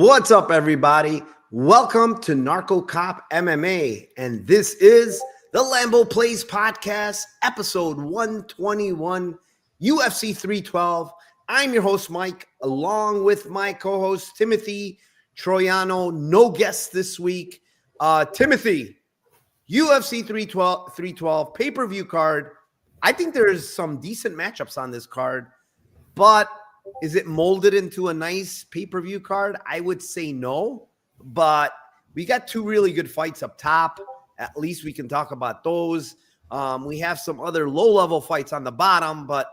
What's up, everybody? Welcome to Narco Cop MMA, and this is the Lambo Plays Podcast, episode 121, UFC 312. I'm your host, Mike, along with my co-host, Timothy Troiano. No guests this week. Timothy, UFC 312 pay-per-view card. I think there's some decent matchups on this card, but is it molded into a nice pay-per-view card? I would say no, but we got two really good fights up top. At least we can talk about those. We have some other low-level fights on the bottom, but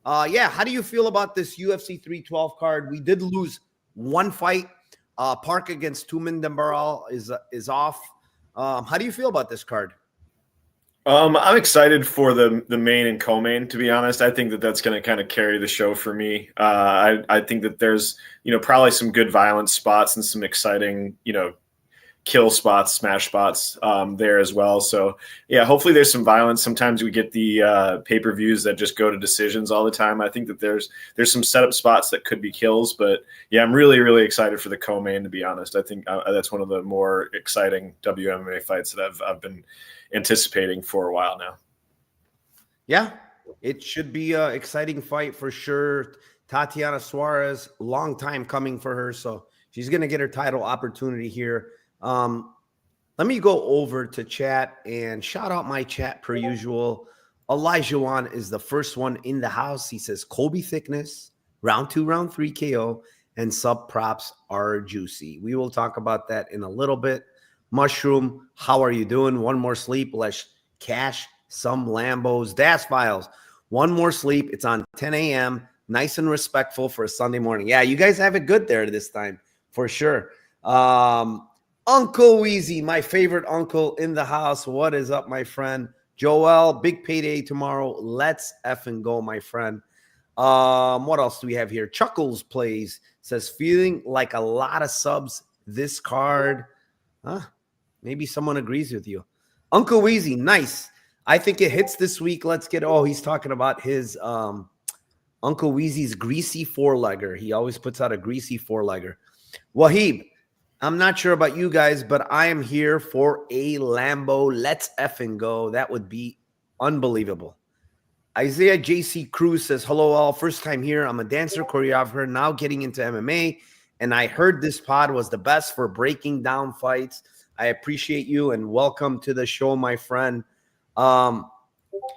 yeah, how do you feel about this UFC 312 card? We did lose one fight. Park against Tumen Dembaral is off. How do you feel about this card? I'm excited for the main and co-main, to be honest. I think that's going to kind of carry the show for me. I think that there's, probably some good violent spots and some exciting, kill spots, smash spots there as well. So, yeah, hopefully there's some violence. Sometimes we get the pay-per-views that just go to decisions all the time. I think that there's some setup spots that could be kills. But, yeah, I'm really, really excited for the co-main, to be honest. I think that's one of the more exciting WMMA fights that I've been anticipating for a while now. Yeah, it should be an exciting fight for sure. Tatiana Suarez, long time coming for her, so she's going to get her title opportunity here. Let me go over to chat and shout out my chat per usual. Elijah Wan is the first one in the house. He says Kobe thickness, round 2, round 3 KO, and sub props are juicy. We will talk about that in a little bit. Mushroom, how are you doing? One more sleep. Let's cash some Lambos. Das Files, one more sleep. It's on 10 a.m. Nice and respectful for a Sunday morning. Yeah, you guys have it good there this time, for sure. Uncle Weezy, my favorite uncle in the house. What is up, my friend? Joel, big payday tomorrow. Let's effing go, my friend. What else do we have here? Chuckles plays. Says, feeling like a lot of subs this card. Huh? Maybe someone agrees with you. Uncle Weezy, nice. I think it hits this week. Let's get, he's talking about his Uncle Weezy's greasy four-legger. He always puts out a greasy four-legger. Wahib, I'm not sure about you guys, but I am here for a Lambo. Let's effing go. That would be unbelievable. Isaiah JC Cruz says, hello all. First time here. I'm a dancer, choreographer, now getting into MMA, and I heard this pod was the best for breaking down fights. I appreciate you and welcome to the show, my friend.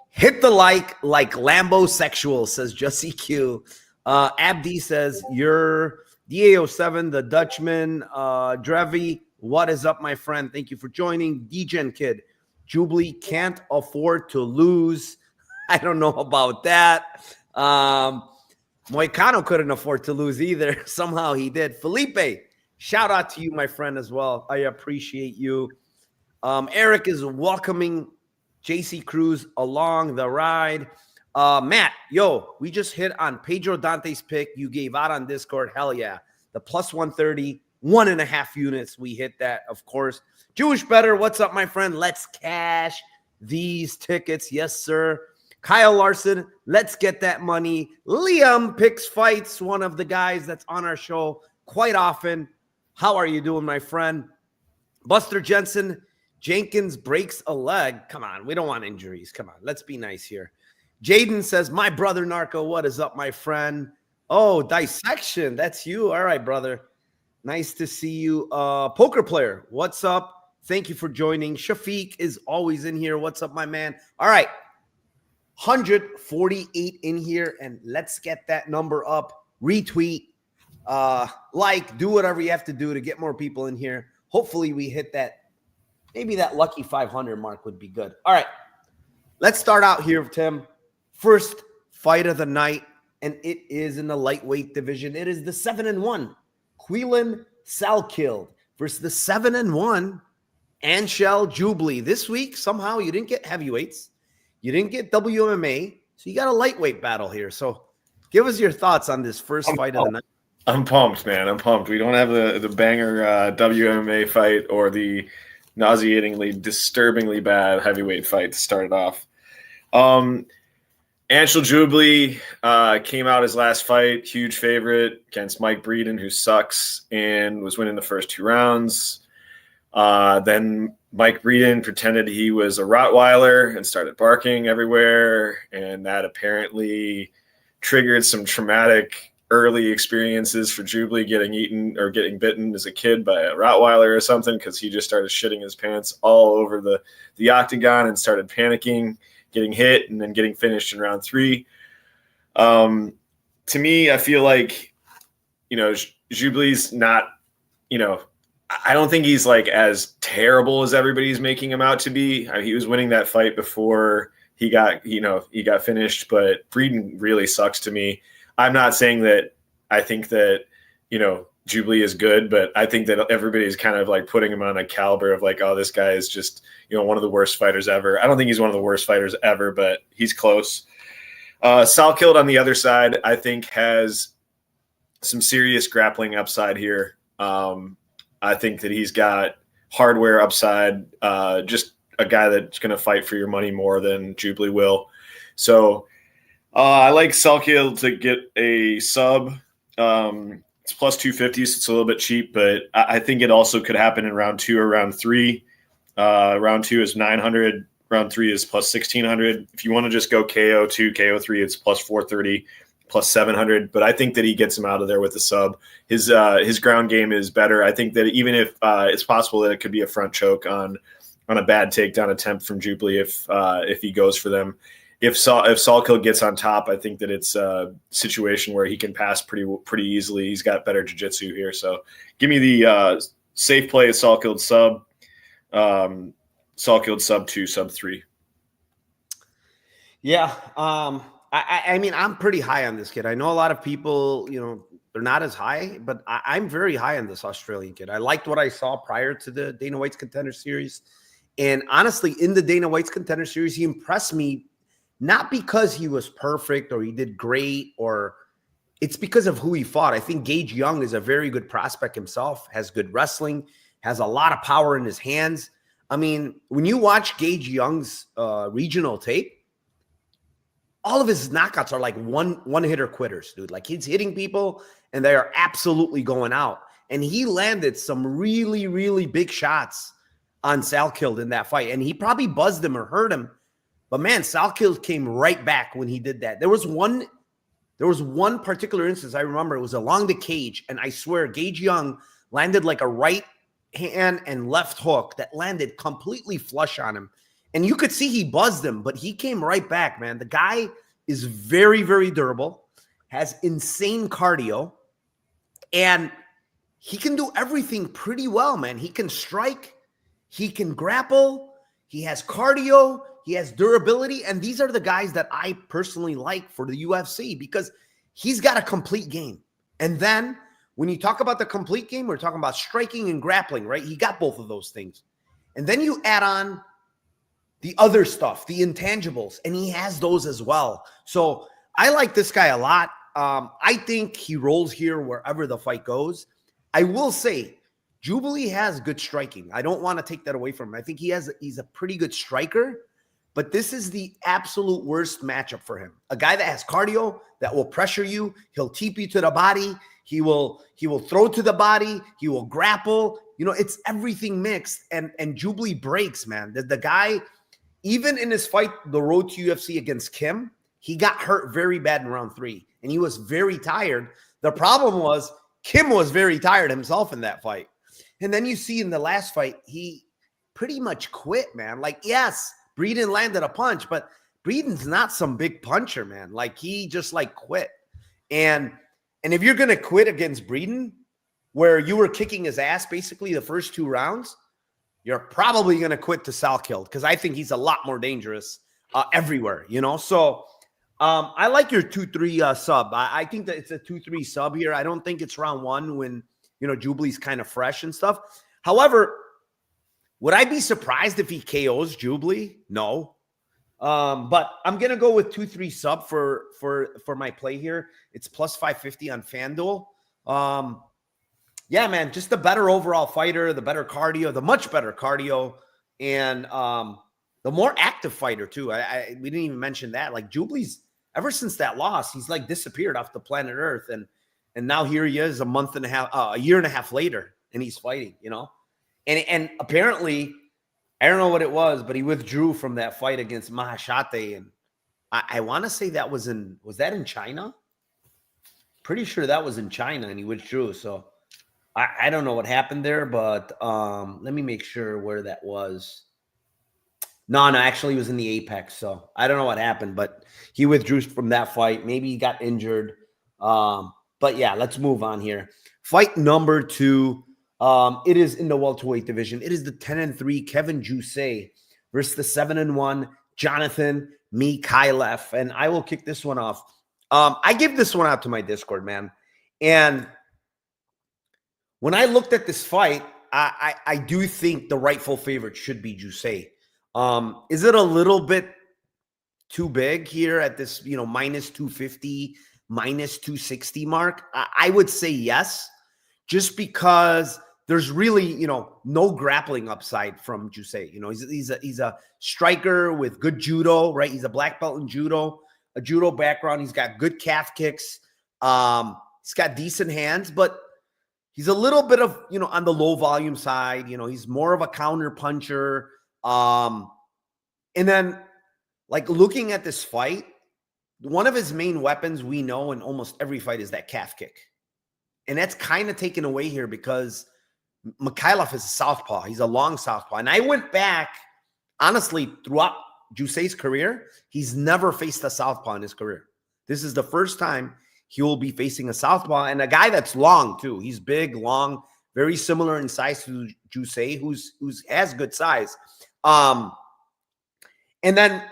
Hit the like Lambo sexual, says Jussie Q. Abdi says, you're DA07, the Dutchman. Drevi, what is up, my friend? Thank you for joining. DGen Kid, Jubilee can't afford to lose. I don't know about that. Moicano couldn't afford to lose either. Somehow he did. Felipe, shout out to you, my friend, as well. I appreciate you. Eric is welcoming JC Cruz along the ride. Matt, we just hit on Pedro Dante's pick you gave out on Discord. Hell yeah. The plus 130, 1.5 units. We hit that, of course. Jewish Better, what's up, my friend? Let's cash these tickets. Yes, sir. Kyle Larson, let's get that money. Liam picks fights, one of the guys that's on our show quite often. How are you doing, my friend? Buster Jensen, Jenkins breaks a leg. Come on, we don't want injuries. Come on, let's be nice here. Jaden says, my brother Narco, what is up, my friend? Oh, Dissection, that's you. All right, brother. Nice to see you. Poker Player, what's up? Thank you for joining. Shafiq is always in here. What's up, my man? All right. 148 in here, and let's get that number up. Retweet, do whatever you have to do to get more people in here. Hopefully we hit that. Maybe that lucky 500 mark would be good. All right, let's start out here, Tim. First fight of the night, and it is in the lightweight division. It is the 7-1 Quin Salkilled versus the 7-1 Anshel Jubilee. This week, somehow you didn't get heavyweights. You didn't get WMMA, so you got a lightweight battle here. So give us your thoughts on this first fight of the night. I'm pumped, man. I'm pumped. We don't have the banger WMMA fight or the nauseatingly, disturbingly bad heavyweight fight to start it off. Anshul Jubilee came out his last fight, huge favorite against Mike Breeden, who sucks, and was winning the first 2 rounds. Then Mike Breeden pretended he was a Rottweiler and started barking everywhere, and that apparently triggered some traumatic early experiences for Jubilee, getting eaten or getting bitten as a kid by a Rottweiler or something, because he just started shitting his pants all over the octagon and started panicking, getting hit, and then getting finished in round 3. To me, I feel like, Jubilee's not, I don't think he's like as terrible as everybody's making him out to be. He was winning that fight before he got finished, but Breeden really sucks to me. I'm not saying that I think that, Jubilee is good, but I think that everybody's kind of like putting him on a caliber of like, oh, this guy is just, one of the worst fighters ever. I don't think he's one of the worst fighters ever, but he's close. Salkild on the other side, I think, has some serious grappling upside here. I think that he's got hardware upside, just a guy that's going to fight for your money more than Jubilee will. So I like Salkild to get a sub. It's plus 250, so it's a little bit cheap, but I think it also could happen in round 2 or round 3. Round 2 is 900. Round 3 is plus 1,600. If you want to just go KO 2, KO 3, it's plus 430, plus 700. But I think that he gets him out of there with the sub. His ground game is better. I think that even if it's possible that it could be a front choke on a bad takedown attempt from Jubilee if he goes for them. If Salkild gets on top, I think that it's a situation where he can pass pretty easily. He's got better jiu-jitsu here. So give me the safe play of Salkild sub. Salkild sub 2, sub 3. Yeah. I mean, I'm pretty high on this kid. I know a lot of people, they're not as high, but I'm very high on this Australian kid. I liked what I saw prior to the Dana White's Contender Series. And honestly, in the Dana White's Contender Series, he impressed me not because he was perfect or he did great, or it's because of who he fought. I think Gage Young is a very good prospect himself, has good wrestling, has a lot of power in his hands. I mean, when you watch Gage Young's regional tape, all of his knockouts are like one-hitter quitters, dude. Like, he's hitting people, and they are absolutely going out. And he landed some really, really big shots on Salkild in that fight, and he probably buzzed him or hurt him. But man, Salkild came right back when he did that. There was one particular instance I remember. It was along the cage, and I swear Gage Young landed like a right hand and left hook that landed completely flush on him. And you could see he buzzed him, but he came right back, man. The guy is very, very durable, has insane cardio, and he can do everything pretty well, man. He can strike, he can grapple, he has cardio, he has durability, and these are the guys that I personally like for the UFC because he's got a complete game. And then when you talk about the complete game, we're talking about striking and grappling, right? He got both of those things. And then you add on the other stuff, the intangibles, and he has those as well. So I like this guy a lot. I think he rolls here wherever the fight goes. I will say Jubilee has good striking. I don't want to take that away from him. I think he's a pretty good striker, but this is the absolute worst matchup for him. A guy that has cardio, that will pressure you, he'll teep you to the body, he will throw to the body, he will grapple. It's everything mixed, and Jubilee breaks, man. The guy, even in his fight, the road to UFC against Kim, he got hurt very bad in round 3, and he was very tired. The problem was Kim was very tired himself in that fight. And then you see in the last fight, he pretty much quit, man. Like, yes, Breeden landed a punch, but Breeden's not some big puncher, man. Like, he just quit. And if you're going to quit against Breeden, where you were kicking his ass basically the first 2 rounds, you're probably going to quit to Salkild because I think he's a lot more dangerous everywhere, So I like your 2-3 sub. I think that it's a 2-3 sub here. I don't think it's round 1 when, Jubilee's kind of fresh and stuff. However, would I be surprised if he KOs Jubilee? No. But I'm going to go with 2-3 sub for my play here. It's plus 550 on FanDuel. Yeah, man, just the better overall fighter, the better cardio, the much better cardio, and the more active fighter too. We didn't even mention that. Like, Jubilee's ever since that loss, he's like disappeared off the planet Earth. And now here he is a year and a half later, and he's fighting, and apparently, I don't know what it was, but he withdrew from that fight against Mahashate. And I want to say was that in China? Pretty sure that was in China, and he withdrew. So I don't know what happened there, but let me make sure where that was. No, actually, he was in the Apex. So I don't know what happened, but he withdrew from that fight. Maybe he got injured. But yeah, let's move on here. Fight number 2. It is in the welterweight division. It is the 10-3 Kevin Jusei versus the 7-1 Jonathan Mikhailov. And I will kick this one off. I give this one out to my Discord, man. And when I looked at this fight, I do think the rightful favorite should be Jusei. Is it a little bit too big here at this, minus 250, minus 260 mark? I would say yes, just because there's really, no grappling upside from Jusei. He's a striker with good judo, right? He's a black belt in judo, a judo background. He's got good calf kicks. He's got decent hands, but he's a little bit of, on the low volume side. He's more of a counter puncher. And then, like, looking at this fight, one of his main weapons we know in almost every fight is that calf kick. And that's kind of taken away here because Mikhailov is a southpaw. He's a long southpaw. And I went back, honestly, throughout Jusei's career, he's never faced a southpaw in his career. This is the first time he will be facing a southpaw, and a guy that's long too. He's big, long, very similar in size to Jusei, who's has good size. And then,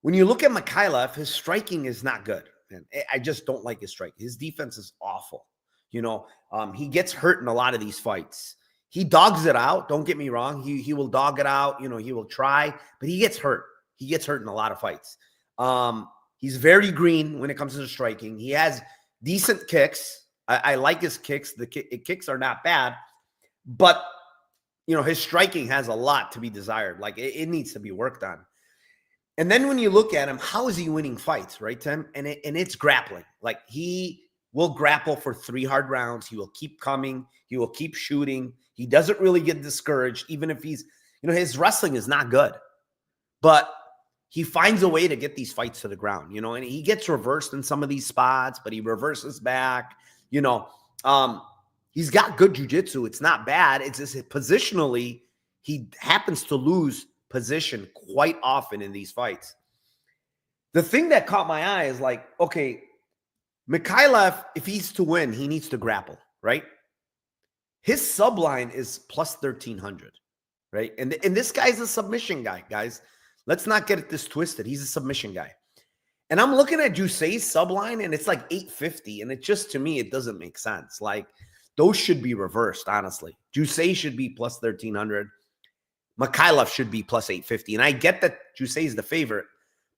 when you look at Mikhailov, his striking is not good. And I just don't like his striking. His defense is awful. He gets hurt in a lot of these fights. He dogs it out. Don't get me wrong. He will dog it out. He will try, but he gets hurt. He gets hurt in a lot of fights. He's very green when it comes to the striking. He has decent kicks. I like his kicks. The kicks are not bad, but his striking has a lot to be desired. Like it needs to be worked on. And then when you look at him, how is he winning fights, right, Tim? And it's grappling. Like he will grapple for 3 hard rounds. He will keep coming. He will keep shooting. He doesn't really get discouraged, even if he's, his wrestling is not good, but he finds a way to get these fights to the ground, and he gets reversed in some of these spots, but he reverses back, he's got good jiu-jitsu. It's not bad. It's just positionally, he happens to lose position quite often in these fights. The thing that caught my eye is like, okay, Mikhailov, if he's to win, he needs to grapple, right? His subline is plus 1,300, right? And this guy's a submission guy, guys. Let's not get this twisted. He's a submission guy. And I'm looking at Jusei's subline, and it's like 850. And it just, to me, it doesn't make sense. Like, those should be reversed, honestly. Jusei should be plus 1,300. Mikhailov should be plus 850. And I get that Jusei is the favorite,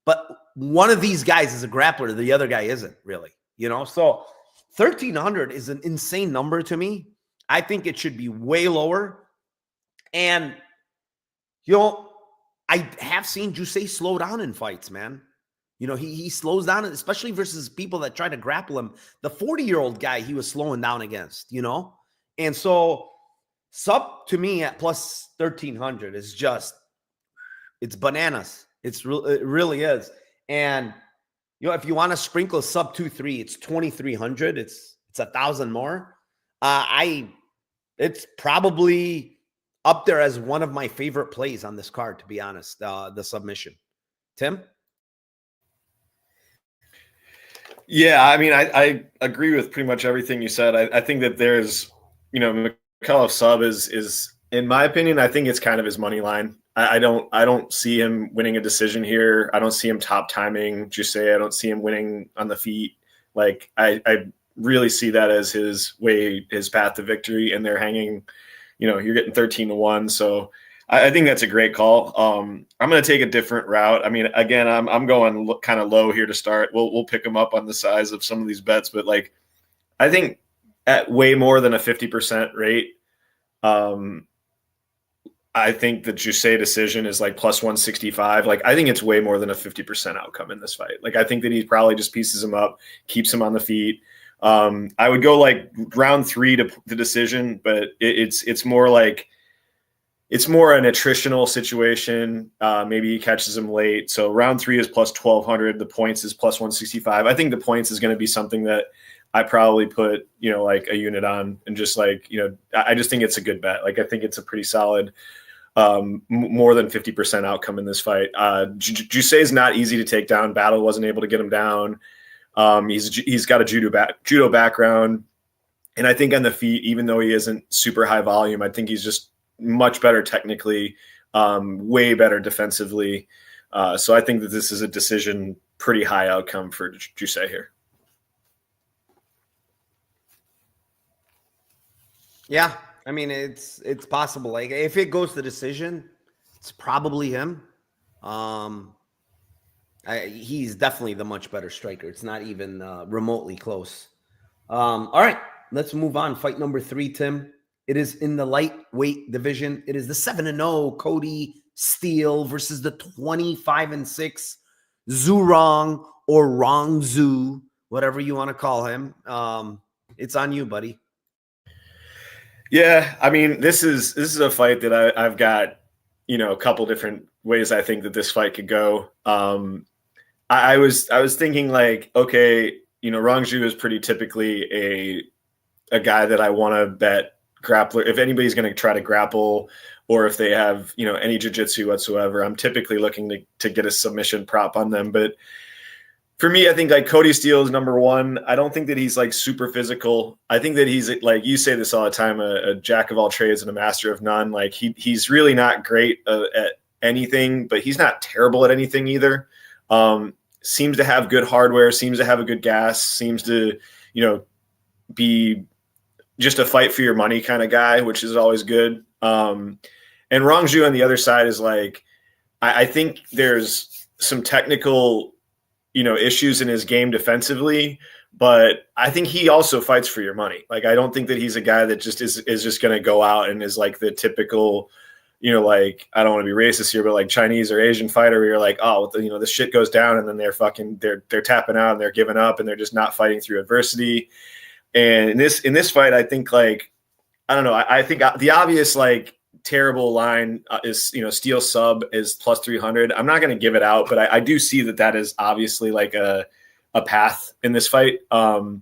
but one of these guys is a grappler. The other guy isn't really, So 1,300 is an insane number to me. I think it should be way lower. And, I have seen Jusei slow down in fights, man. He slows down, especially versus people that try to grapple him. The 40-year-old guy he was slowing down against, And so sub to me at plus 1,300 is just, it's bananas. It really is. And, if you want to sprinkle sub 2-3, it's 2,300. It's 1,000 more. It's probably up there as one of my favorite plays on this card, to be honest, the submission. Tim? Yeah, I mean, I agree with pretty much everything you said. I think that there's, Mikhailov sub is, in my opinion, I think it's kind of his money line. I don't see him winning a decision here. I don't see him top timing Jusei. I don't see him winning on the feet. Like, I really see that as his path to victory, and they're hanging, you're getting 13-1. So I think that's a great call. I'm going to take a different route. I mean, again, I'm going kind of low here to start. We'll pick them up on the size of some of these bets, but like, I think at way more than a 50% rate, I think the Jusei decision is like plus 165. Like, I think it's way more than a 50% outcome in this fight. Like, I think that he probably just pieces him up, keeps him on the feet. I would go like round 3 to the decision, but it's more like, it's more an attritional situation. Maybe he catches him late. So round 3 is plus 1,200. The points is plus 165. I think the points is going to be something that I probably put, like a unit on, and just like, I just think it's a good bet. Like, I think it's a pretty solid, more than 50% outcome in this fight. Jusei is not easy to take down. Battle wasn't able to get him down. He's got a judo background. And I think on the feet, even though he isn't super high volume, I think he's just much better technically, way better defensively. So I think that this is a decision, pretty high outcome for Jusei here. Yeah, I mean, it's possible. Like, if it goes to decision, it's probably him. He's definitely the much better striker. It's not even remotely close. All right, let's move on. Fight number 3, Tim. It is in the lightweight division. It is the 7-0 Cody Steele versus the 25-6 Zhu Rong, or Rong Zhu, whatever you want to call him. It's on you, buddy. Yeah, I mean, this is a fight that I've got, a couple different ways I think that this fight could go. I was thinking like, okay, Rong Zhu is pretty typically a guy that I want to bet grappler. If anybody's going to try to grapple, or if they have, any jiu-jitsu whatsoever, I'm typically looking to get a submission prop on them. But for me, I think like Cody Steele is number 1. I don't think that he's like super physical. I think that he's, like you say this all the time, a jack of all trades and a master of none. Like he's really not great at anything, but he's not terrible at anything either. Seems to have good hardware, seems to have a good gas, seems to, be just a fight for your money kind of guy, which is always good. And Rong Zhu on the other side is like, I think there's some technical, issues in his game defensively, but I think he also fights for your money. Like, I don't think that he's a guy that just is just going to go out and is like the typical, like, I don't want to be racist here, but like Chinese or Asian fighter where you're like, oh, the shit goes down and then they're tapping out and they're giving up and they're just not fighting through adversity. And in this fight, I think like, I don't know. I think the obvious like terrible line is, Steele sub is plus 300. I'm not going to give it out, but I do see that is obviously like a path in this fight. But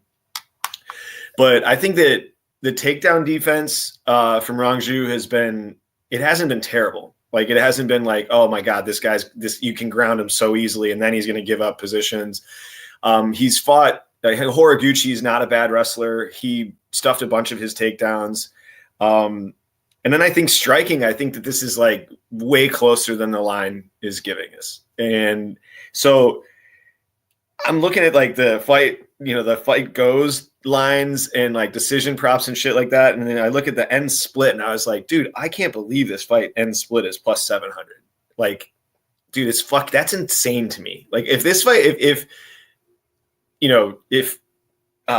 I think that the takedown defense from Rong Zhu hasn't been terrible. Like, it hasn't been like, oh my God, this you can ground him so easily and then he's going to give up positions. He's fought, Horiguchi is not a bad wrestler. He stuffed a bunch of his takedowns. And then I think striking, I think that this is like way closer than the line is giving us. And so I'm looking at like the fight, the fight goes lines and like decision props and shit like that. And then I look at the end split and I was like, dude, I can't believe this fight end split is plus 700. Like, dude, that's insane to me. Like, if this fight, if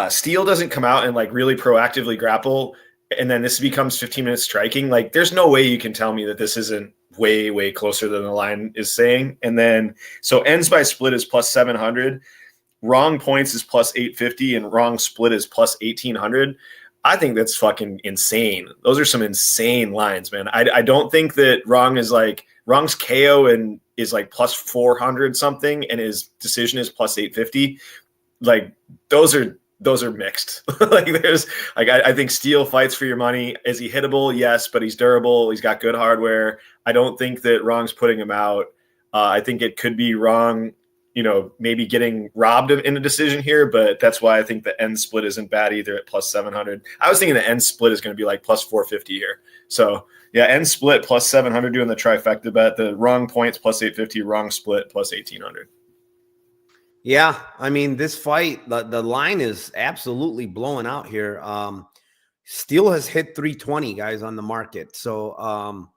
Steele doesn't come out and like really proactively grapple, and then this becomes 15 minutes striking, like there's no way you can tell me that this isn't way, way closer than the line is saying. And then, so ends by split is plus 700. Wrong points is plus 850 and wrong split is plus 1800. I think that's fucking insane. Those are some insane lines, man. I don't think that Wrong's KO and is like plus 400 something and his decision is plus 850. Like those are mixed. Like I think Steele fights for your money. Is he hittable? Yes, but he's durable. He's got good hardware. I don't think that Wrong's putting him out. I think it could be Wrong, maybe getting robbed in a decision here, but that's why I think the end split isn't bad either at plus 700. I was thinking the end split is going to be like plus 450 here. So yeah, end split plus 700 doing the trifecta bet. The Wrong points plus 850, Wrong split plus 1800. Yeah, I mean, this fight, the line is absolutely blowing out here. Steele has hit 320 guys on the market. So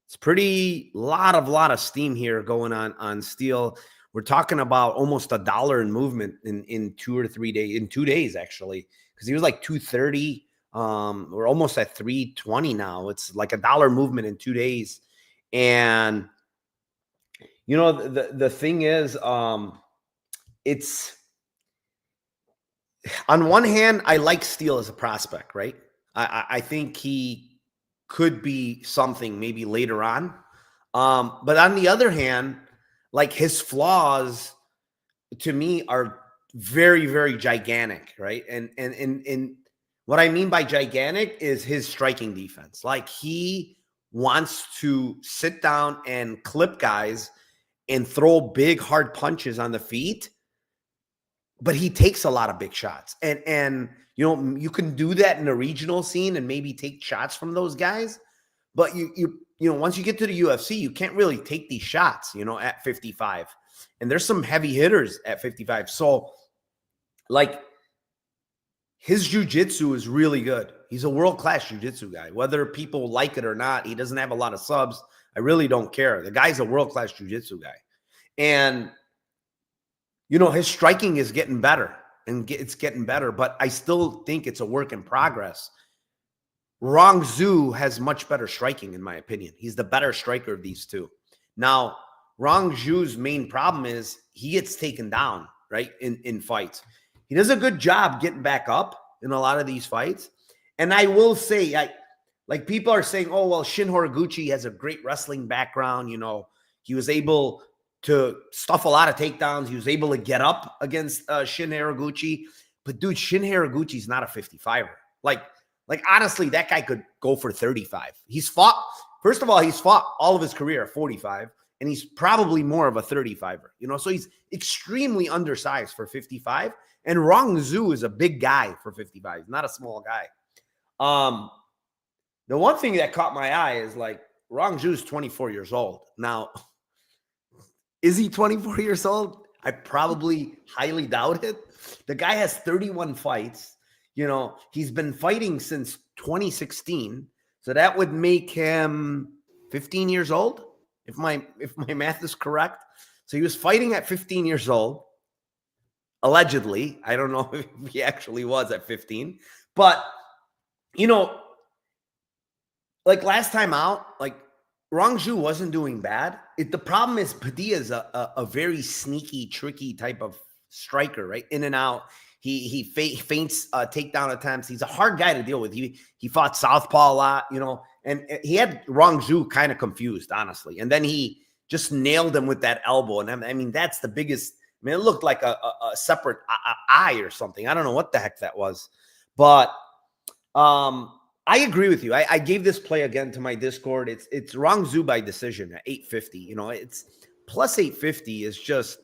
it's pretty lot of steam here going on Steele. We're talking about almost $1 in movement in 2 or 3 days, in 2 days, actually, because he was like 230 We're almost at 320 now. It's like $1 movement in 2 days. And, you know, the thing is, it's on one hand, I like Steele as a prospect, right? I think he could be something maybe later on. But on the other hand, like his flaws to me are very, very gigantic, right? And what I mean by gigantic is his striking defense. Like he wants to sit down and clip guys and throw big, hard punches on the feet, but he takes a lot of big shots. And you know, you can do that in a regional scene and maybe take shots from those guys, but you know, once you get to the UFC, you can't really take these shots, you know, at 55. And there's some heavy hitters at 55. So, like, his jiu-jitsu is really good. He's a world-class jiu-jitsu guy. Whether people like it or not, he doesn't have a lot of subs. I really don't care. The guy's a world-class jiu-jitsu guy. And, you know, his striking is getting better. And it's getting better. But I still think it's a work in progress. Rong Zhu has much better striking, in my opinion. He's the better striker of these two. Now, Rong Zhu's main problem is he gets taken down, right, in fights. He does a good job getting back up in a lot of these fights. And I will say, like people are saying, oh, well, Shin Horiguchi has a great wrestling background. You know, he was able to stuff a lot of takedowns. He was able to get up against Shin Horiguchi. But, dude, Shin Horiguchi's not a 55er. Like, honestly, that guy could go for 35. He's fought all of his career at 45. And he's probably more of a 35er, you know, so he's extremely undersized for 55. And Rong Zhu is a big guy for 55. He's not a small guy. The one thing that caught my eye is like Rong Zhu is 24 years old. Now, is he 24 years old? I probably highly doubt it. The guy has 31 fights. You know, he's been fighting since 2016. So that would make him 15 years old. If my math is correct. So he was fighting at 15 years old, allegedly. I don't know if he actually was at 15. But, you know, like last time out, like Rong Zhu wasn't doing bad. The problem is Padilla is a very sneaky, tricky type of striker, right? In and out. He feints takedown attempts. He's a hard guy to deal with. He fought southpaw a lot, you know, and he had Rong Zhu kind of confused, honestly. And then he just nailed him with that elbow. And I mean, that's the biggest. I mean, it looked like a separate eye or something. I don't know what the heck that was. But I agree with you. I gave this play again to my Discord. It's Rong Zhu by decision at 850. You know, it's plus 850 is just,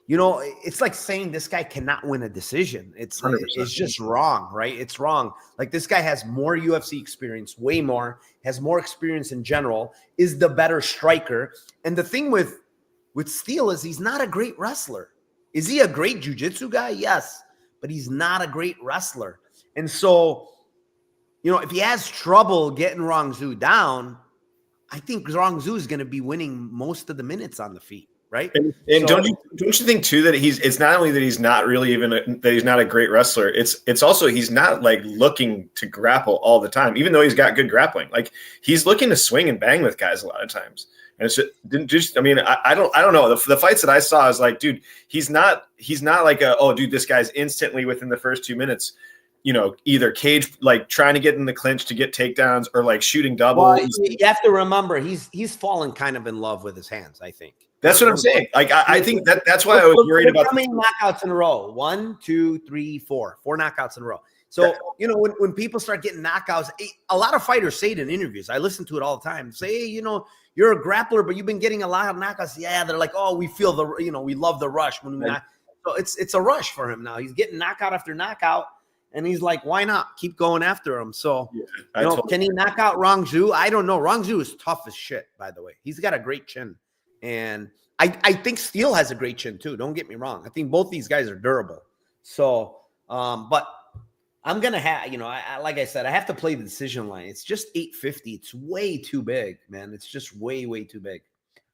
you know, it's like saying this guy cannot win a decision. It's just wrong, right? It's wrong. Like this guy has more UFC experience, way more, has more experience in general, is the better striker. And the thing with Steele is he's not a great wrestler. Is he a great jiu-jitsu guy? Yes, but he's not a great wrestler. And so, you know, if he has trouble getting Rong Zhu down, I think Rong Zhu is going to be winning most of the minutes on the feet. Right. And so, don't you think too that it's not only that he's not really that he's not a great wrestler. It's also he's not like looking to grapple all the time, even though he's got good grappling. Like he's looking to swing and bang with guys a lot of times. And it's just I mean, I don't know. The fights that I saw is like, dude, he's not like this guy's instantly within the first 2 minutes, you know, either cage, like trying to get in the clinch to get takedowns or like shooting doubles. Well, you have to remember he's fallen kind of in love with his hands, I think. That's what I'm saying. Like, I think that's why I was worried about how many knockouts in a row. 1, 2, 3, 4 knockouts in a row. So, you know, when people start getting knockouts, a lot of fighters say it in interviews. I listen to it all the time. Say, hey, you know, you're a grappler, but you've been getting a lot of knockouts. Yeah, they're like, oh, we feel we love the rush when we knock. So it's a rush for him now. He's getting knockout after knockout. And he's like, why not keep going after him? So, can he knock out Rong Zhu? I don't know. Rong Zhu is tough as shit, by the way. He's got a great chin. And I think Steele has a great chin, too. Don't get me wrong. I think both these guys are durable. So, but I'm going to have, you know, like I said, I have to play the decision line. It's just 850. It's way too big, man. It's just way, way too big.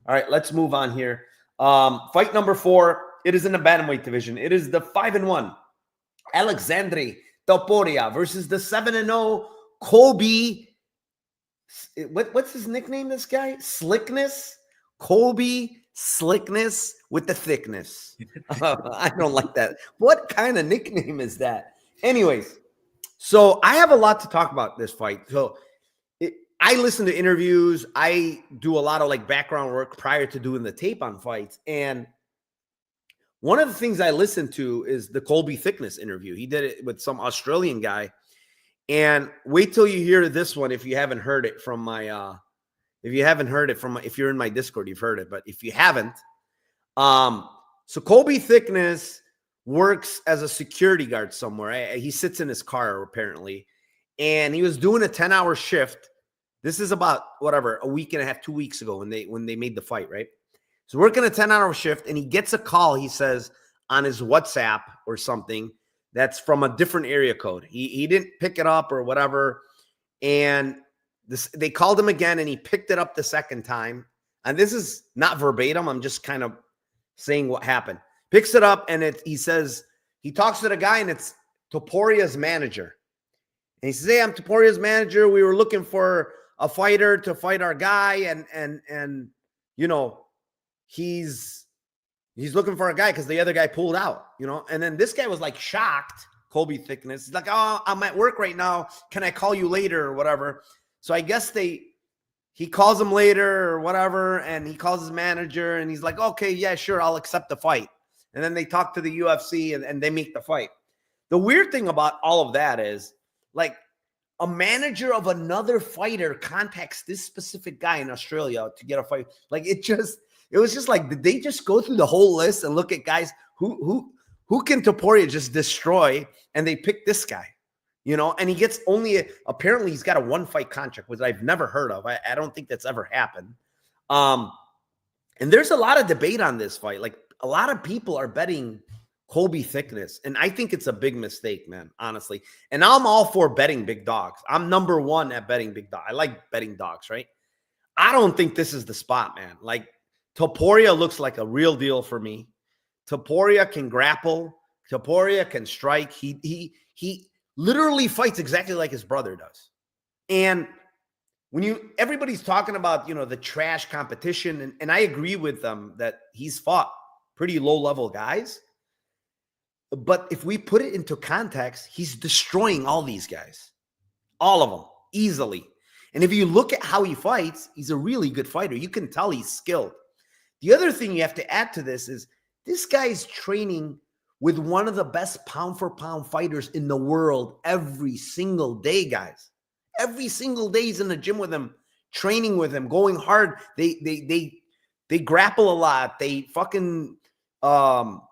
All right, let's move on here. Fight number 4. It is in the bantamweight division. It is the 5-1 Alexandre Toria versus the 7-0 Colby. What's his nickname, this guy? Slickness? Colby Slickness with the thickness. I don't like that. What kind of nickname is that? Anyways, so I have a lot to talk about this fight. So I listen to interviews. I do a lot of like background work prior to doing the tape on fights. And one of the things I listened to is the Colby Thickness interview. He did it with some Australian guy. And wait till you hear this one if you haven't heard it from my if you're in my Discord, you've heard it. But if you haven't, so Colby Thickness works as a security guard somewhere. He sits in his car apparently, and he was doing a 10-hour shift. This is about a week and a half, 2 weeks ago when they made the fight, right? So working a 10-hour shift, and he gets a call, he says, on his WhatsApp or something that's from a different area code. He didn't pick it up or whatever. And they called him again, and he picked it up the second time. And this is not verbatim. I'm just kind of saying what happened. Picks it up, and he says, he talks to the guy, and it's Toria's manager. And he says, hey, I'm Toria's manager. We were looking for a fighter to fight our guy. And you know, he's looking for a guy because the other guy pulled out, you know. And then this guy was like shocked, Colby Thickness. He's like, oh, I'm at work right now. Can I call you later or whatever? So I guess he calls him later or whatever, and he calls his manager, and he's like, okay, yeah, sure, I'll accept the fight. And then they talk to the UFC, and they make the fight. The weird thing about all of that is, like, a manager of another fighter contacts this specific guy in Australia to get a fight. Like, it was just like, did they just go through the whole list and look at guys who can Toria just destroy, and they pick this guy, you know? And he gets apparently he's got a 1-fight contract, which I've never heard of. I don't think that's ever happened. And there's a lot of debate on this fight. Like, a lot of people are betting Colby Thickness, and I think it's a big mistake, man, honestly. And I'm all for betting big dogs. I'm number one at betting big dogs. I like betting dogs, right? I don't think this is the spot, man. Like, Toria looks like a real deal for me. Toria can grapple. Toria can strike. He literally fights exactly like his brother does. And when everybody's talking about, you know, the trash competition, and I agree with them that he's fought pretty low-level guys. But if we put it into context, he's destroying all these guys. All of them, easily. And if you look at how he fights, he's a really good fighter. You can tell he's skilled. The other thing you have to add to this is this guy's training with one of the best pound-for-pound fighters in the world every single day, guys. Every single day he's in the gym with him, training with him, going hard. They grapple a lot. They fucking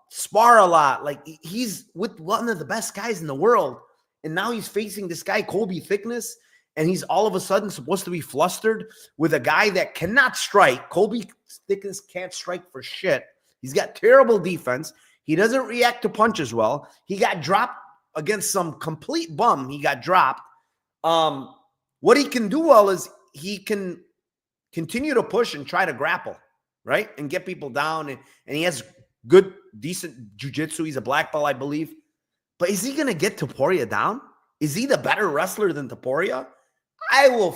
spar a lot. Like, he's with one of the best guys in the world. And now he's facing this guy, Colby Thickness, and he's all of a sudden supposed to be flustered with a guy that cannot strike. Colby Thickness can't strike for shit. He's got terrible defense. He doesn't react to punches well. He got dropped against some complete bum. He got dropped. What he can do well is he can continue to push and try to grapple, right? And get people down. And he has good, decent jiu-jitsu. He's a black belt, I believe. But is he going to get Toria down? Is he the better wrestler than Toria? I will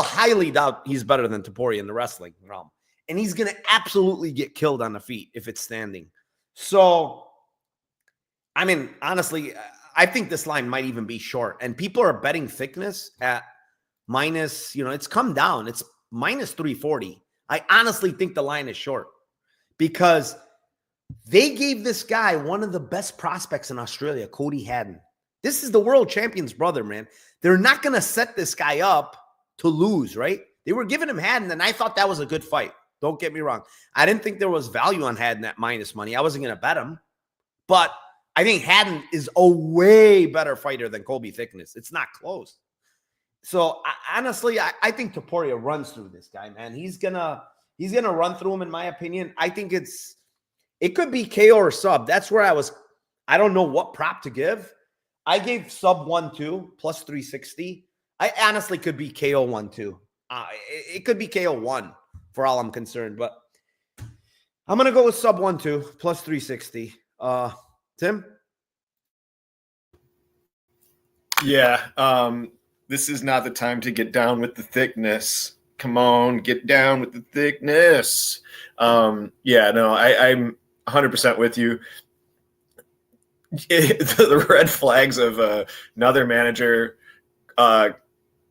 highly doubt he's better than Toria in the wrestling realm. And he's going to absolutely get killed on the feet if it's standing. So, I mean, honestly, I think this line might even be short. And people are betting Thickness at minus, you know, it's come down. It's minus 340. I honestly think the line is short because they gave this guy one of the best prospects in Australia, Cody Haddon. This is the world champion's brother, man. They're not going to set this guy up to lose, right? They were giving him Haddon, and I thought that was a good fight. Don't get me wrong. I didn't think there was value on Haddon at minus money. I wasn't going to bet him. But I think Haddon is a way better fighter than Colby Thickness. It's not close. So, honestly, I think Toria runs through this guy, man. He's gonna run through him, in my opinion. I think it could be KO or sub. That's where I don't know what prop to give. I gave sub 1-2 plus 360. I honestly could be KO 1-2. It could be KO 1 for all I'm concerned, but I'm going to go with sub 1-2 plus 360. Tim? Yeah. This is not the time to get down with the thickness. Come on, get down with the thickness. Yeah, no, I'm 100% with you. The red flags of another manager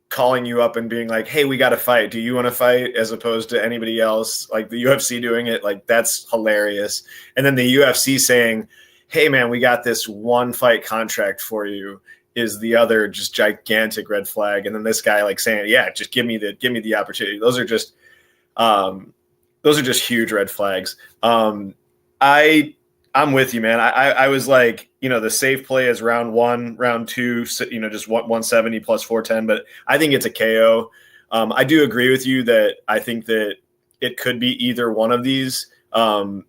calling you up and being like, hey, we got to fight. Do you want to fight? As opposed to anybody else, like the UFC doing it, like that's hilarious. And then the UFC saying, hey, man, we got this one fight contract for you is the other just gigantic red flag. And then this guy like saying, yeah, just give me the opportunity. Those are just huge red flags. I'm with you, man. I was like, the safe play is round 1, round 2, just 170 plus 410, but I think it's a KO. I do agree with you that I think that it could be either one of these. No,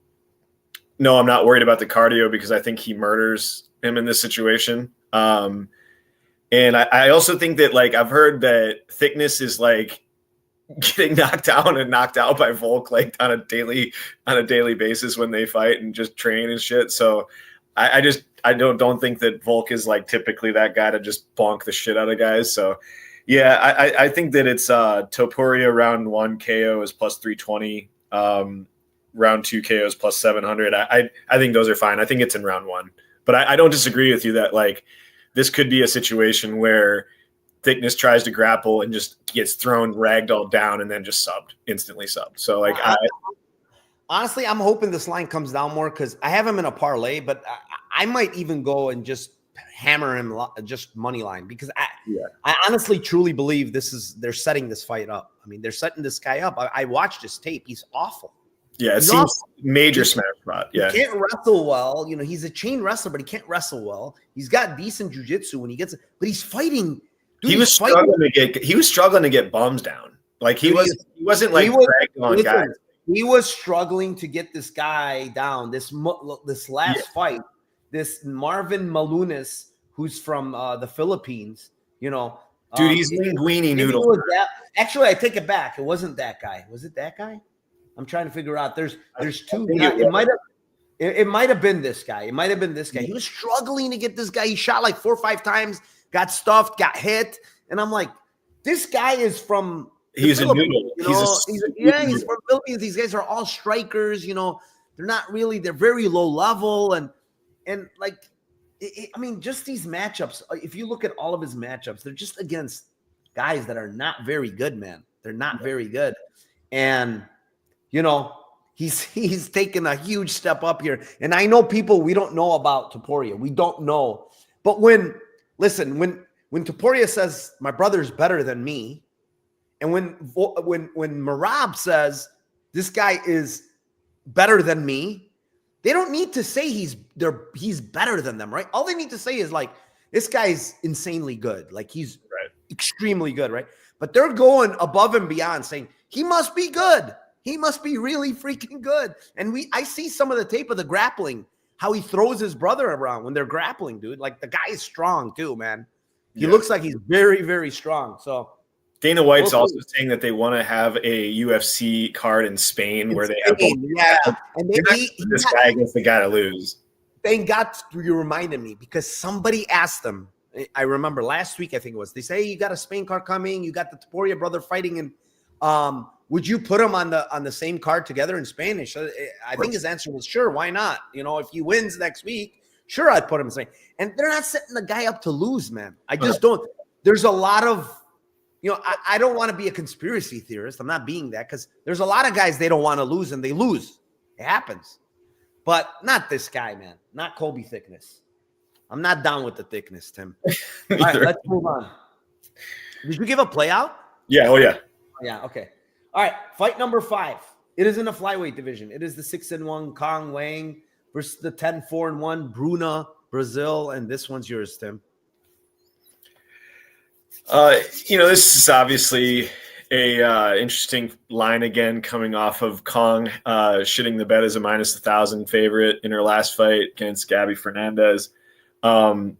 I'm not worried about the cardio because I think he murders him in this situation. And I also think that like, I've heard that thickness is like getting knocked down and knocked out by Volk like on a daily basis when they fight and just train and shit. So I don't think that Volk is like typically that guy to just bonk the shit out of guys. So yeah, I think that it's Topuria round 1 KO is plus 320. Round 2 KO is plus 700. I think those are fine. I think it's in round 1, but I don't disagree with you that like this could be a situation where thickness tries to grapple and just gets thrown ragdoll down and then just instantly subbed. So like honestly, I'm hoping this line comes down more because I have him in a parlay, but I might even go and just hammer him just money line because I honestly truly believe they're setting this fight up. I mean, they're setting this guy up. I watched his tape. He's awful. Yeah, it seems major smash spot. Yeah, he can't wrestle well. He's a chain wrestler, but he can't wrestle well. He's got decent jiu-jitsu when he gets it, but he's fighting. Dude, he was struggling to get bums down. Like he wasn't like dragging on guys. He was struggling to get this guy down. This last fight, this Marvin Malunas, who's from the Philippines. Dude, he's linguine noodle. Actually, I take it back. It wasn't that guy. Was it that guy? I'm trying to figure out. There's two. It might have been this guy. It might have been this guy. He was struggling to get this guy. He shot like 4 or 5 times, got stuffed, got hit, and I'm like, this guy is from. He's a noodle. He's from Philippines. These guys are all strikers. They're not really. They're very low level, and like, I mean, just these matchups. If you look at all of his matchups, they're just against guys that are not very good, man. They're not very good, and. He's taken a huge step up here. And I know people, we don't know about Topuria. We don't know. But when Topuria says, my brother's better than me, and when Merab says, this guy is better than me, they don't need to say he's better than them, right? All they need to say is like, this guy's insanely good. Like he's extremely good, right? But they're going above and beyond saying, he must be good. He must be really freaking good. And I see some of the tape of the grappling, how he throws his brother around when they're grappling, dude. Like the guy is strong too, man. He looks like he's very, very strong. So Dana White's also saying that they want to have a UFC card in Spain where they have and this guy against the guy to lose. Thank God you reminded me because somebody asked them. I remember last week, I think it was. They say, hey, you got a Spain card coming. You got the Topuria brother fighting in would you put him on the same card together in Spanish? I think his answer was sure. Why not? If he wins next week, sure, I'd put him in Spain. And they're not setting the guy up to lose, man. I just don't. There's a lot of, I don't want to be a conspiracy theorist. I'm not being that because there's a lot of guys they don't want to lose and they lose. It happens. But not this guy, man. Not Kobe thickness. I'm not down with the thickness, Tim. All right, let's move on. Did you give a play out? Yeah. Oh, yeah. Yeah. Okay. All right. Fight number 5. It is in the flyweight division. It is the 6-1 Kong Wang versus the 10-4-1 Bruna, Brazil. And this one's yours, Tim. This is obviously a interesting line again coming off of Kong shitting the bed as a minus 1,000 favorite in her last fight against Gabby Fernandez. I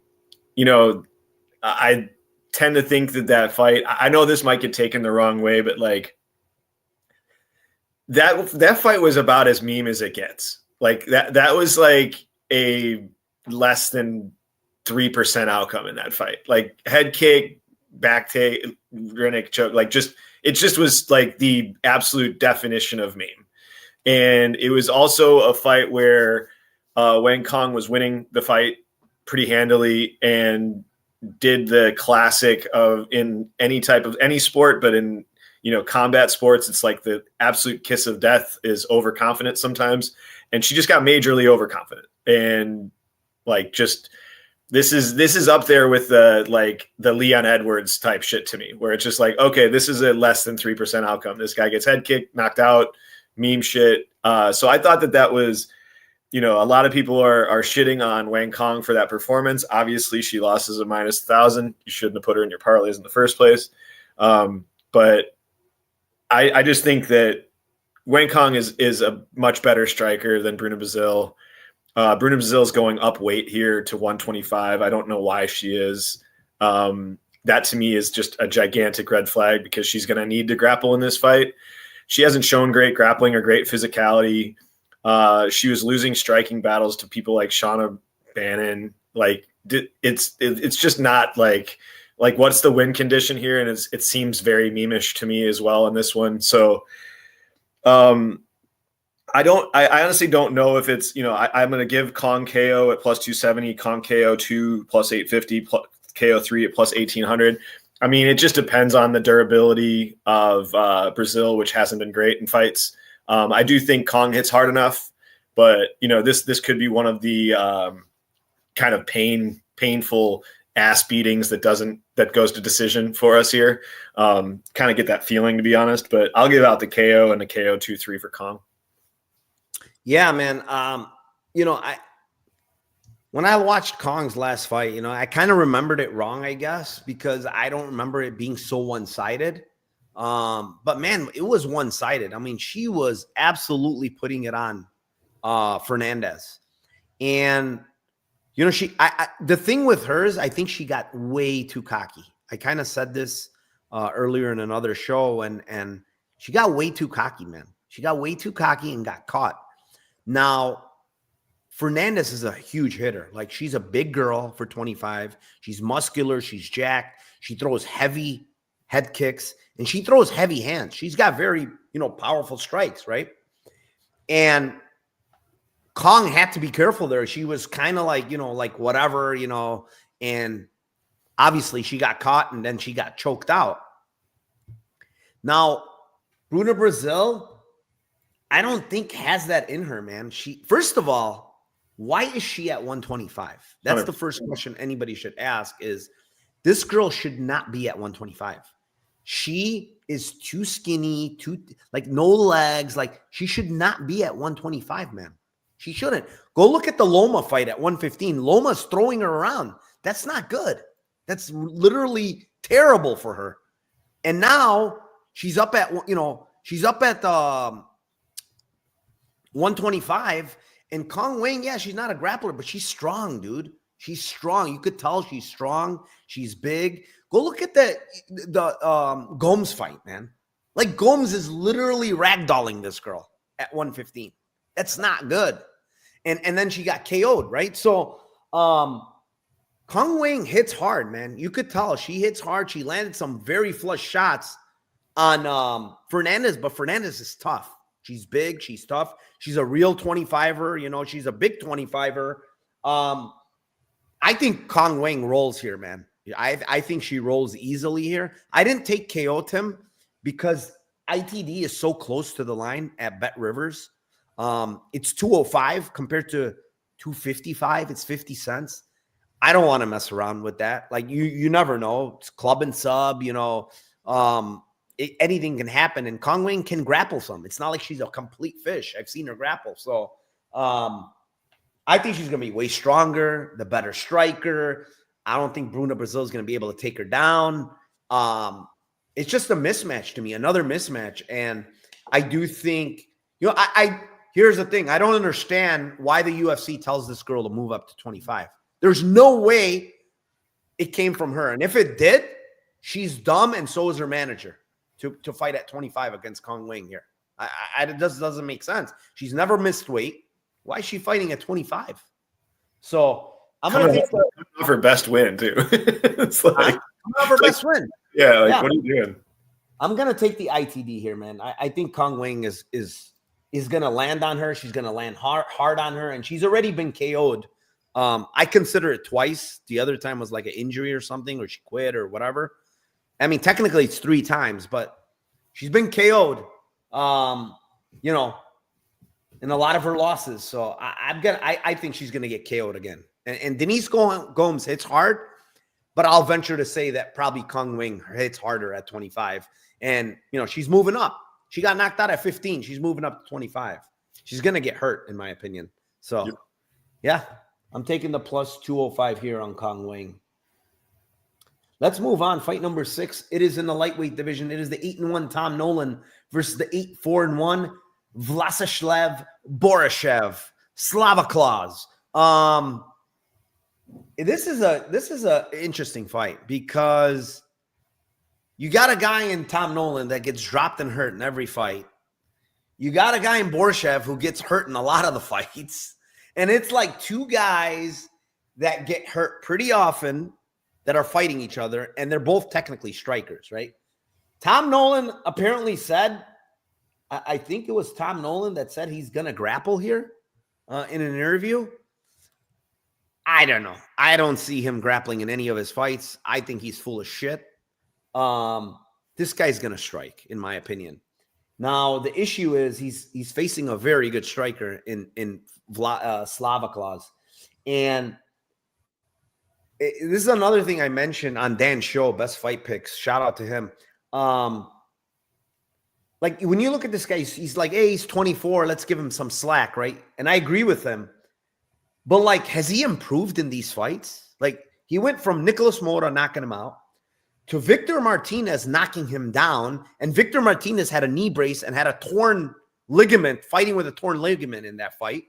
tend to think that fight, I know this might get taken the wrong way, but like that fight was about as meme as it gets. Like that was like a less than 3% outcome in that fight. Like head kick, back take, rear naked choke, like it just was like the absolute definition of meme. And it was also a fight where Wang Kong was winning the fight pretty handily and did the classic of in any sport, but in, combat sports, it's like the absolute kiss of death is overconfident sometimes. And she just got majorly overconfident. And like, this is up there with the Leon Edwards type shit to me, where it's just like, okay, this is a less than 3% outcome. This guy gets head kicked, knocked out, meme shit. So I thought that was, a lot of people are shitting on Wang Kong for that performance. Obviously, she lost as a -1,000. You shouldn't have put her in your parlays in the first place. But I just think that Wang Kong is a much better striker than Bruna Brazil. Bruna Brazil is going up weight here to 125. I don't know why she is. That to me is just a gigantic red flag because she's going to need to grapple in this fight. She hasn't shown great grappling or great physicality. She was losing striking battles to people like Shauna Bannon. Like it's just not like what's the win condition here? And it seems very meme-ish to me as well in this one. So I honestly don't know if it's, I'm going to give Kong KO at +270, Kong KO 2 +850, KO 3 at +1800. I mean, it just depends on the durability of Brazil, which hasn't been great in fights. I do think Kong hits hard enough, but this could be one of the kind of painful ass beatings that goes to decision for us here. Kind of get that feeling, to be honest, but I'll give out the KO and the KO 2-3 for Kong. Yeah, man. When I watched Kong's last fight, I kind of remembered it wrong, I guess, because I don't remember it being so one-sided. But man, it was one-sided. I mean, she was absolutely putting it on Fernandez. And the thing with hers, I think she got way too cocky. I kind of said this earlier in another show, and she got way too cocky, man. She got way too cocky and got caught. Now, Fernandez is a huge hitter. Like, she's a big girl for 25. She's muscular. She's jacked. She throws heavy head kicks, and she throws heavy hands. She's got very, powerful strikes, right? And Kong had to be careful there. She was kind of like, like whatever, and obviously she got caught and then she got choked out. Now, Bruna Brazil, I don't think has that in her, man. First of all, why is she at 125? That's 100%. The first question anybody should ask is, this girl should not be at 125. She is too skinny, no legs. Like, she should not be at 125, man. She shouldn't. Go look at the Loma fight at 115. Loma's throwing her around. That's not good. That's literally terrible for her. And now she's up at, 125. And Kong Wang, yeah, she's not a grappler, but she's strong, dude. She's strong. You could tell she's strong. She's big. Go look at the Gomes fight, man. Like, Gomes is literally ragdolling this girl at 115. That's not good. And then she got KO'd, right? So Kong Wang hits hard, man. You could tell she hits hard. She landed some very flush shots on Fernandez, but Fernandez is tough. She's big. She's tough. She's a real 25er. She's a big 25er. I think Kong Wang rolls here, man. I think she rolls easily here. I didn't take KO Tim because ITD is so close to the line at Bet Rivers. It's 205 compared to 255. It's 50 cents. I don't want to mess around with that. Like, you never know. It's club and sub, anything can happen. And Kong Wang can grapple some. It's not like she's a complete fish. I've seen her grapple. So I think she's going to be way stronger, the better striker. I don't think Bruna Brazil is going to be able to take her down. It's just a mismatch to me, another mismatch. And I do think, here's the thing. I don't understand why the UFC tells this girl to move up to 25. There's no way it came from her. And if it did, she's dumb, and so is her manager to fight at 25 against Kong Wang here. It doesn't make sense. She's never missed weight. Why is she fighting at 25? So I'm going to take off her best win too. It's like coming off her best win. Yeah, like what are you doing? I'm gonna take the ITD here, man. I think Kong Wang is gonna land on her. She's gonna land hard on her, and she's already been KO'd. I consider it twice. The other time was like an injury or something, or she quit or whatever. I mean, technically it's 3 times, but she's been KO'd. You know, in a lot of her losses. So I think she's gonna get KO'd again. And Denise Gomes hits hard, but I'll venture to say that probably Kong Wang hits harder at 25. And, you know, she's moving up. She got knocked out at 15. She's moving up to 25. She's going to get hurt, in my opinion. So, yeah, I'm taking the plus 205 here on Kong Wang. Let's move on. Fight number 6. It is in the lightweight division. It is the 8-1 Tom Nolan versus the 8-4-1 Vladislav Borchev. Slava Claus. This is a interesting fight because you got a guy in Tom Nolan that gets dropped and hurt in every fight. You got a guy in Borchev who gets hurt in a lot of the fights. And it's like 2 guys that get hurt pretty often that are fighting each other, and they're both technically strikers, right? Tom Nolan apparently said, I think it was Tom Nolan that said he's going to grapple here in an interview. I don't know. I don't see him grappling in any of his fights. I think he's full of shit. This guy's going to strike, in my opinion. Now, the issue is he's facing a very good striker in Slava Claus. And this is another thing I mentioned on Dan's show, Best Fight Picks. Shout out to him. Like, when you look at this guy, he's like, hey, he's 24. Let's give him some slack, right? And I agree with him. But, like, has he improved in these fights? Like, he went from Nicolas Mora knocking him out to Victor Martinez knocking him down. And Victor Martinez had a knee brace and had a torn ligament, fighting with a torn ligament in that fight.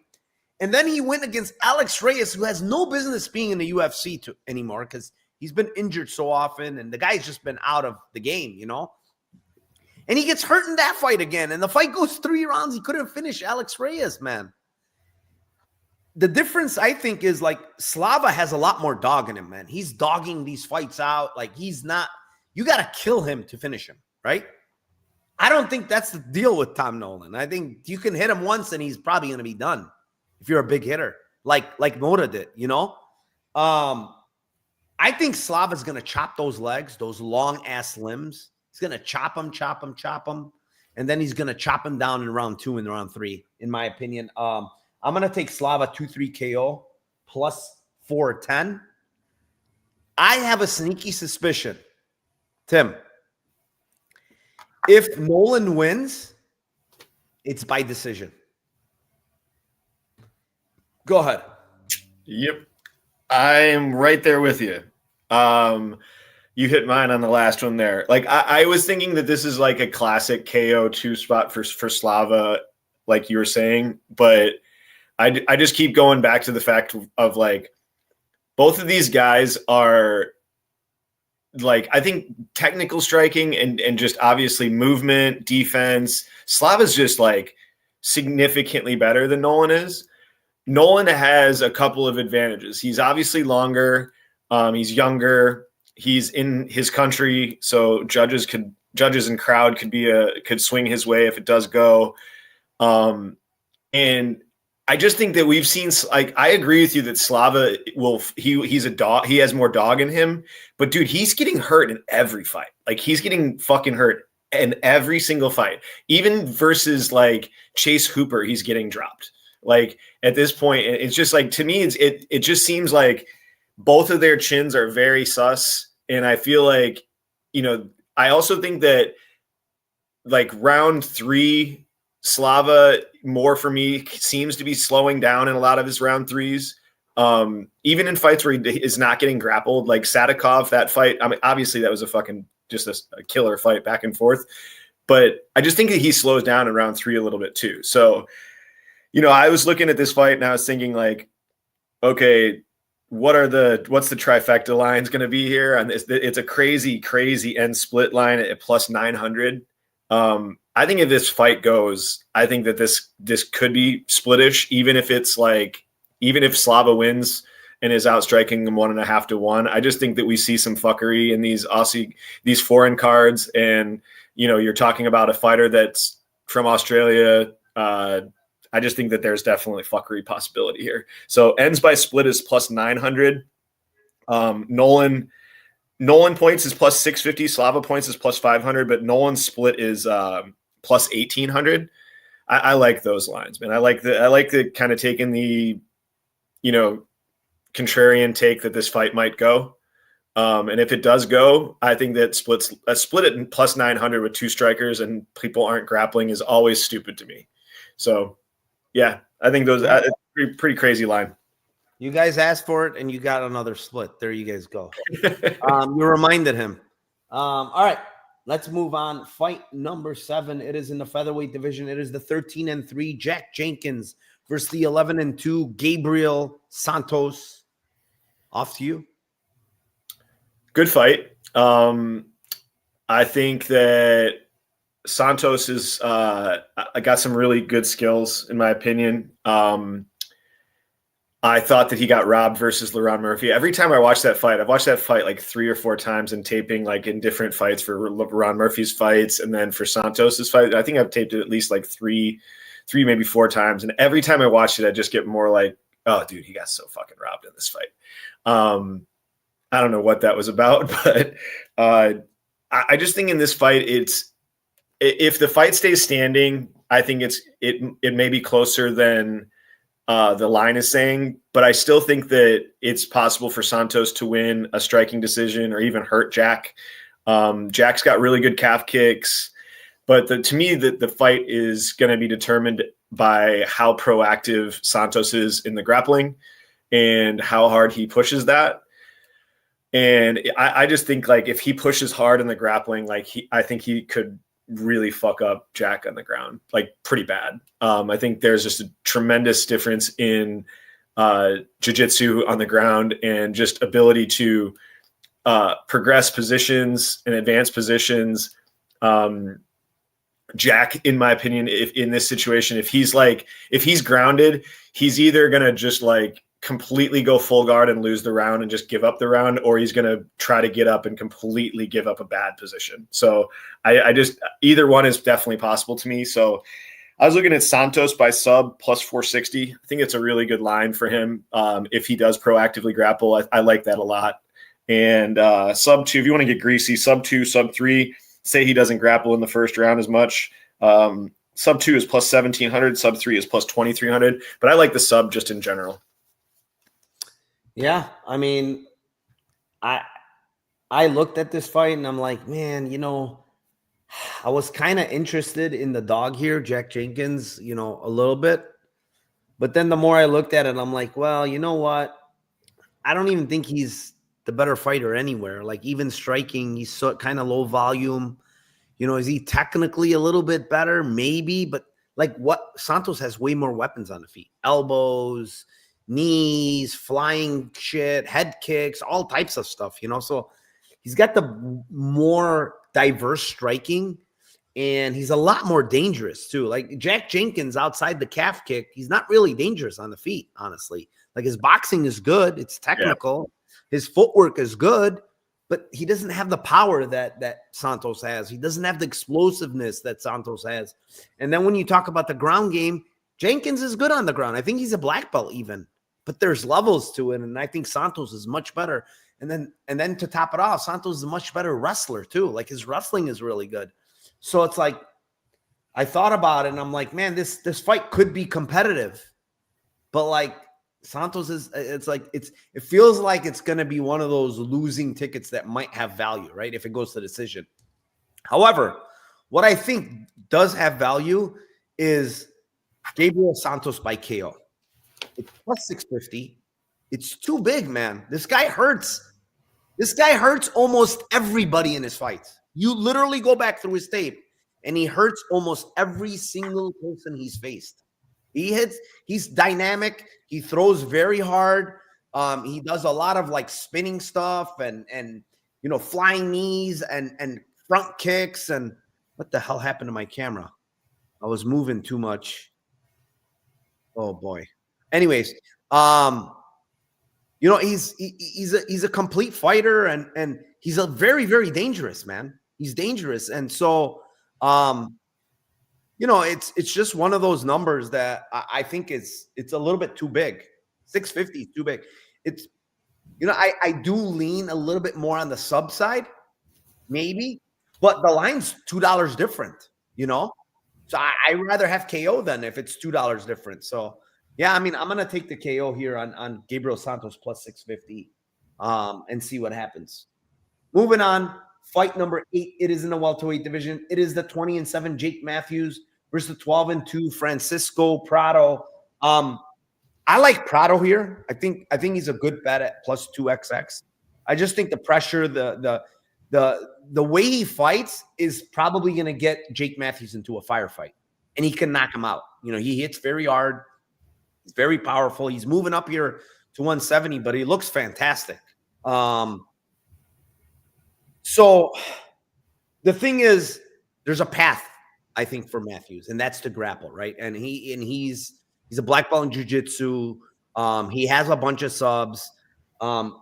And then he went against Alex Reyes, who has no business being in the UFC anymore because he's been injured so often. And the guy's just been out of the game, you know? And he gets hurt in that fight again. And the fight goes 3 rounds. He couldn't finish Alex Reyes, man. The difference, I think, is like Slava has a lot more dog in him, man. He's dogging these fights out. Like, he's not, you got to kill him to finish him, right? I don't think that's the deal with Tom Nolan. I think you can hit him once and he's probably going to be done if you're a big hitter, like Mota did, you know? I think Slava's going to chop those legs, those long-ass limbs. He's going to chop them. And then he's going to chop him down in round 2 and round 3, in my opinion. I'm going to take Slava 2-3 KO plus 410. I have a sneaky suspicion, Tim. If Nolan wins, it's by decision. Go ahead. Yep. I'm right there with you. You hit mine on the last one there. Like, I was thinking that this is like a classic KO 2 spot for Slava, like you were saying, but I just keep going back to the fact of like both of these guys are like, I think technical striking and just obviously movement, defense. Slava's just like significantly better than Nolan is. Nolan has a couple of advantages. He's obviously longer. He's younger. He's in his country, so judges and crowd could swing his way if it does go. And I just think that we've seen, like, I agree with you that Slava he's a dog. He has more dog in him, but dude, he's getting hurt in every fight. Like, he's getting fucking hurt in every single fight, even versus like Chase Hooper, he's getting dropped. Like, at this point, it's just like, to me, it just seems like both of their chins are very sus. And I feel like, you know, I also think that like round 3, Slava more for me seems to be slowing down in a lot of his round 3s. Even in fights where he is not getting grappled, like Sadikov, that fight. I mean, obviously that was a fucking just a killer fight back and forth. But I just think that he slows down in round 3 a little bit too. So, you know, I was looking at this fight and I was thinking like, okay, what's the trifecta lines going to be here? And it's a crazy end split line at plus 900. I think if this fight goes, I think that this could be splitish, even if Slava wins and is outstriking them 1.5 to 1. I just think that we see some fuckery in these foreign cards. And, you're talking about a fighter that's from Australia. I just think that there's definitely fuckery possibility here. So ends by split is plus 900. Nolan points is plus 650. Slava points is plus 500, but Nolan's split is plus 1800. I like those lines, man. I like the kind of taking the, contrarian take that this fight might go. And if it does go, I think that a split at plus 900 with 2 strikers and people aren't grappling is always stupid to me. So, yeah, I think it's a pretty crazy line. You guys asked for it, and you got another split. There you guys go. You reminded him. All right, let's move on. Fight number 7. It is in the featherweight division. It is the 13-3 Jack Jenkins versus the 11-2 Gabriel Santos. Off to you. Good fight. I think that Santos is got some really good skills, in my opinion. I thought that he got robbed versus Lerone Murphy. Every time I watch that fight, I've watched that fight like 3 or 4 times in taping, like in different fights for Lerone Murphy's fights and then for Santos's fight. I think I've taped it at least like 3, maybe 4 times. And every time I watch it, I just get more like, oh, dude, he got so fucking robbed in this fight. I don't know what that was about, but I just think in this fight, if the fight stays standing, I think it may be closer than the line is saying, but I still think that it's possible for Santos to win a striking decision or even hurt Jack. Jack's got really good calf kicks, but to me, the fight is going to be determined by how proactive Santos is in the grappling and how hard he pushes that. And I just think like if he pushes hard in the grappling, I think he could really fuck up Jack on the ground, like pretty bad. I think there's just a tremendous difference in jiu-jitsu on the ground and just ability to progress positions and advance positions. Jack, in my opinion, if in this situation, if he's grounded, he's either going to just like completely go full guard and lose the round and just give up the round, or he's going to try to get up and completely give up a bad position. So I just, either one is definitely possible to me. So I was looking at Santos by sub plus 460. I think it's a really good line for him. If he does proactively grapple, I like that a lot. And sub 2, if you want to get greasy, sub 2, sub 3, say he doesn't grapple in the first round as much. Sub 2 is plus 1700, sub 3 is plus 2300, but I like the sub just in general. Yeah, I mean, I looked at this fight and I'm like, man, I was kind of interested in the dog here, Jack Jenkins, a little bit. But then the more I looked at it, I'm like, well, you know what? I don't even think he's the better fighter anywhere. Like even striking, he's so kind of low volume. Is he technically a little bit better? Maybe, but like what Santos has way more weapons on the feet, elbows, knees, flying shit, head kicks, all types of stuff, so he's got the more diverse striking and he's a lot more dangerous too. Like Jack Jenkins outside the calf kick, he's not really dangerous on the feet, honestly. Like his boxing is good, it's technical, his footwork is good, but he doesn't have the power that Santos has. He doesn't have the explosiveness that Santos has. And then when you talk about the ground game, Jenkins is good on the ground. I think he's a black belt even, but there's levels to it. And I think Santos is much better. And then to top it off, Santos is a much better wrestler too. Like his wrestling is really good. So it's like, I thought about it and I'm like, man, this fight could be competitive, but like Santos it feels like it's going to be one of those losing tickets that might have value, right? If it goes to decision. However, what I think does have value is Gabriel Santos by KO. It's plus 650. It's too big, man. This guy hurts. This guy hurts almost everybody in his fights. You literally go back through his tape, and he hurts almost every single person he's faced. He's dynamic. He throws very hard. He does a lot of like spinning stuff and flying knees and front kicks. And what the hell happened to my camera? I was moving too much. Oh boy. Anyways, he's a complete fighter, and he's a very, very dangerous man. He's dangerous, and so it's just one of those numbers that I think it's a little bit too big. 650 is too big. It's I do lean a little bit more on the sub side, maybe, but the line's $2 different. So I rather have KO than if it's $2 different. So yeah, I mean, I'm gonna take the KO here on Gabriel Santos plus 650, and see what happens. Moving on, fight number 8. It is in the welterweight division. It is the 20-7 Jake Matthews versus the 12-2 Francisco Prado. I like Prado here. I think he's a good bet at plus 2XX. I just think the pressure, the way he fights is probably going to get Jake Matthews into a firefight, and he can knock him out. He hits very hard. He's very powerful. He's moving up here to 170, but he looks fantastic. So the thing is, there's a path, I think, for Matthews, and that's to grapple, right? And he's a black belt in jiu-jitsu. He has a bunch of subs.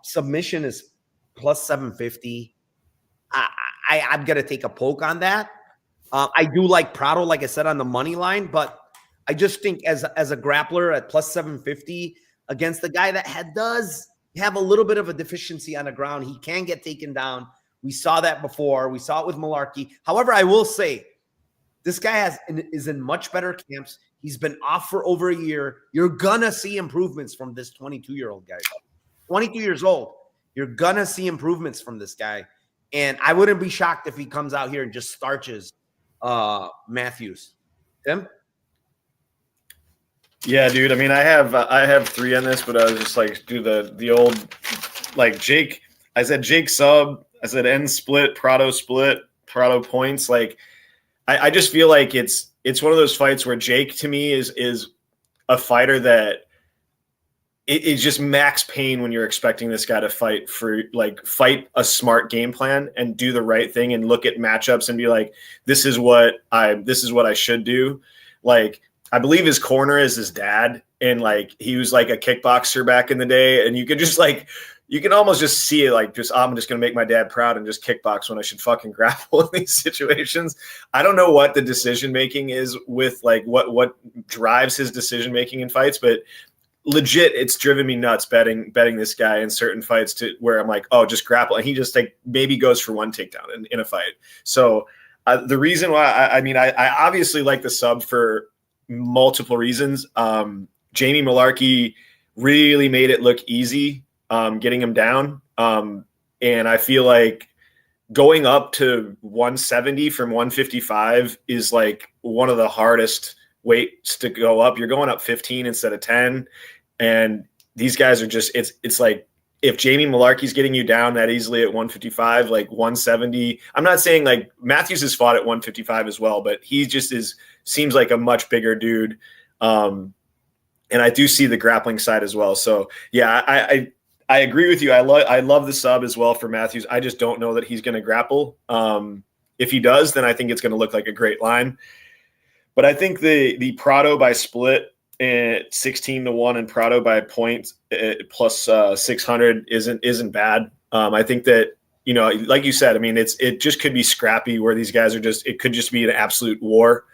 Submission is plus 750. I'm going to take a poke on that. I do like Prado, like I said, on the money line, but I just think as a grappler at plus 750 against the guy that does have a little bit of a deficiency on the ground, he can get taken down. We saw that before. We saw it with Malarkey. However, I will say this guy is in much better camps. He's been off for over a year. You're going to see improvements from this 22-year-old guy. 22 years old. You're going to see improvements from this guy. And I wouldn't be shocked if he comes out here and just starches Matthews. Tim? Yeah, dude. I mean, I have 3 on this, but I was just like, do the old like Jake. I said Jake sub. I said N split, Prado points. Like, I just feel like it's one of those fights where Jake to me is a fighter that it's just max pain when you're expecting this guy to fight a smart game plan and do the right thing and look at matchups and be like, this is what I should do. Like, I believe his corner is his dad, and like he was like a kickboxer back in the day, and you could just like you can almost just see it like I'm just gonna make my dad proud and just kickbox when I should fucking grapple in these situations. I don't know what the decision making is with like what drives his decision making in fights, but legit, it's driven me nuts betting this guy in certain fights to where I'm like, oh, just grapple, and he just like maybe goes for one takedown in a fight. So the reason why I obviously like the sub for multiple reasons. Jamie Malarkey really made it look easy getting him down. And I feel like going up to 170 from 155 is like one of the hardest weights to go up. You're going up 15 instead of 10. And these guys are just, it's like, if Jamie Malarkey's getting you down that easily at 155, like 170, I'm not saying like Matthews has fought at 155 as well, but he just seems like a much bigger dude. And I do see the grappling side as well. So yeah, I agree with you. I love the sub as well for Matthews. I just don't know that he's going to grapple. If he does, then I think it's going to look like a great line. But I think the Prado by split at 16-1 and Prado by point plus 600 isn't bad. I think that, like you said, I mean, it just could be scrappy where these guys are it could just be an absolute war.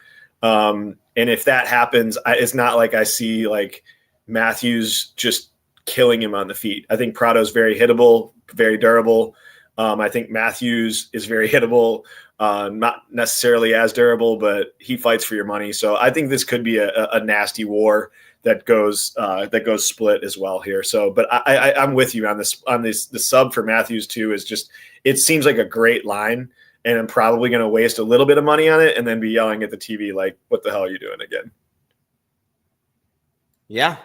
And if that happens, it's not like I see like Matthews just killing him on the feet. I think Prado's very hittable, very durable. I think Matthews is very hittable, not necessarily as durable, but he fights for your money. So I think this could be a nasty war that goes split as well here. So, but I'm with you on this. The sub for Matthews too is just, it seems like a great line, and I'm probably going to waste a little bit of money on it and then be yelling at the TV like, "What the hell are you doing again?" Yeah,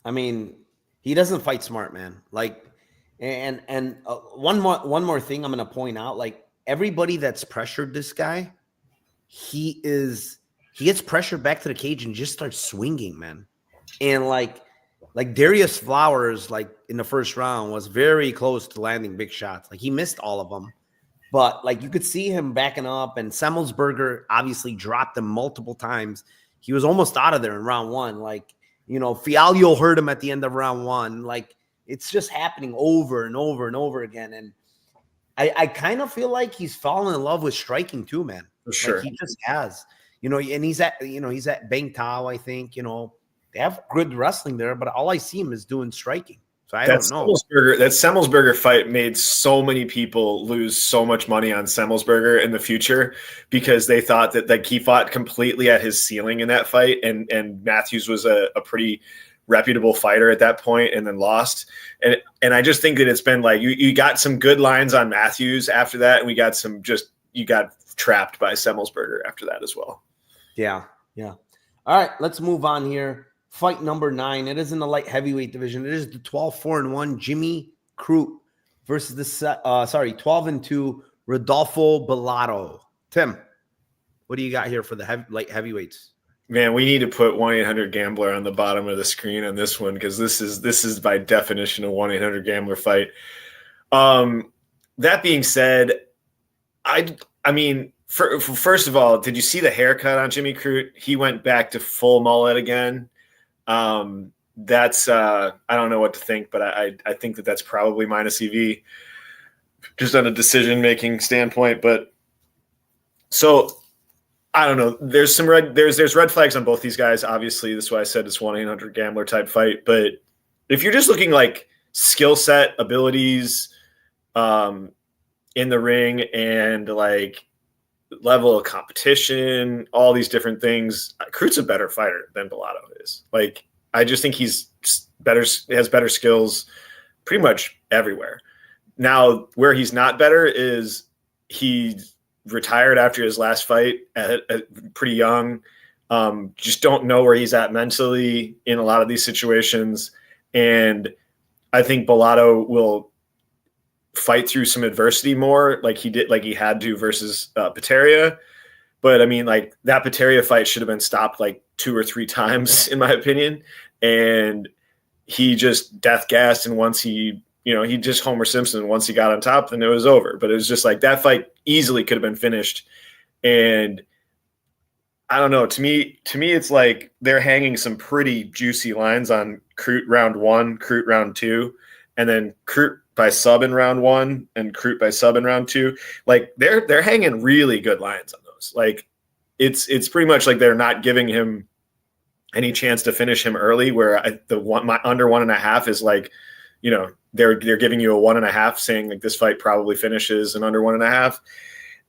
I mean, he doesn't fight smart, man. Like. And one more thing I'm going to point out, like everybody that's pressured this guy, he gets pressured back to the cage and just starts swinging, man. And like Darius Flowers, like in the first round, was very close to landing big shots. Like he missed all of them, but like you could see him backing up, and Semmelsberger obviously dropped him multiple times. He was almost out of there in round 1. Like, Fialio hurt him at the end of round 1. Like, It's just happening over and over and over again. And I kind of feel like he's fallen in love with striking too, man. For sure. Like he just has, and he's at Bang Tao, I think, they have good wrestling there, but all I see him is doing striking. So I don't know. That Semmelsberger fight made so many people lose so much money on Semmelsberger in the future because they thought that he fought completely at his ceiling in that fight, and Matthews was a pretty reputable fighter at that point and then lost. And I just think that it's been like you got some good lines on Matthews after that, and you got trapped by Semmelsberger after that as well. Yeah. All right, let's move on here. Fight number 9. It is in the light heavyweight division. It is the 12-4-1 Jimmy Crout versus the 12-2 Rodolfo Bolato. Tim, what do you got here for the light heavyweights? Man, we need to put 1-800-GAMBLER on the bottom of the screen on this one because this is by definition a 1-800-GAMBLER fight. That being said, I mean, first of all, did you see the haircut on Jimmy Crout? He went back to full mullet again. That's I don't know what to think, but I think that's probably minus EV just on a decision-making standpoint. But so I don't know. There's red flags on both these guys. Obviously, that's why I said it's 1-800-GAMBLER type fight. But if you're just looking like skill set, abilities, in the ring and like level of competition, all these different things, Crout's a better fighter than Bolato is. Like, I just think he's better, has better skills pretty much everywhere. Now, where he's not better is he retired after his last fight at pretty young. Just don't know where he's at mentally in a lot of these situations. And I think Bolato will fight through some adversity more like he had to versus Toria. But I mean, like, that Toria fight should have been stopped like 2 or 3 times in my opinion. And he just death gassed. And once he just Homer Simpson, once he got on top, then it was over. But it was just like that fight easily could have been finished. And I don't know, to me, it's like they're hanging some pretty juicy lines on Crout round 1, Crout round 2, and then Crout by sub in round 1 and Crout by sub in round 2. Like they're hanging really good lines on those. Like it's pretty much like they're not giving him any chance to finish him early, where my under 1.5 is like, they're giving you a 1.5 saying like this fight probably finishes in under 1.5.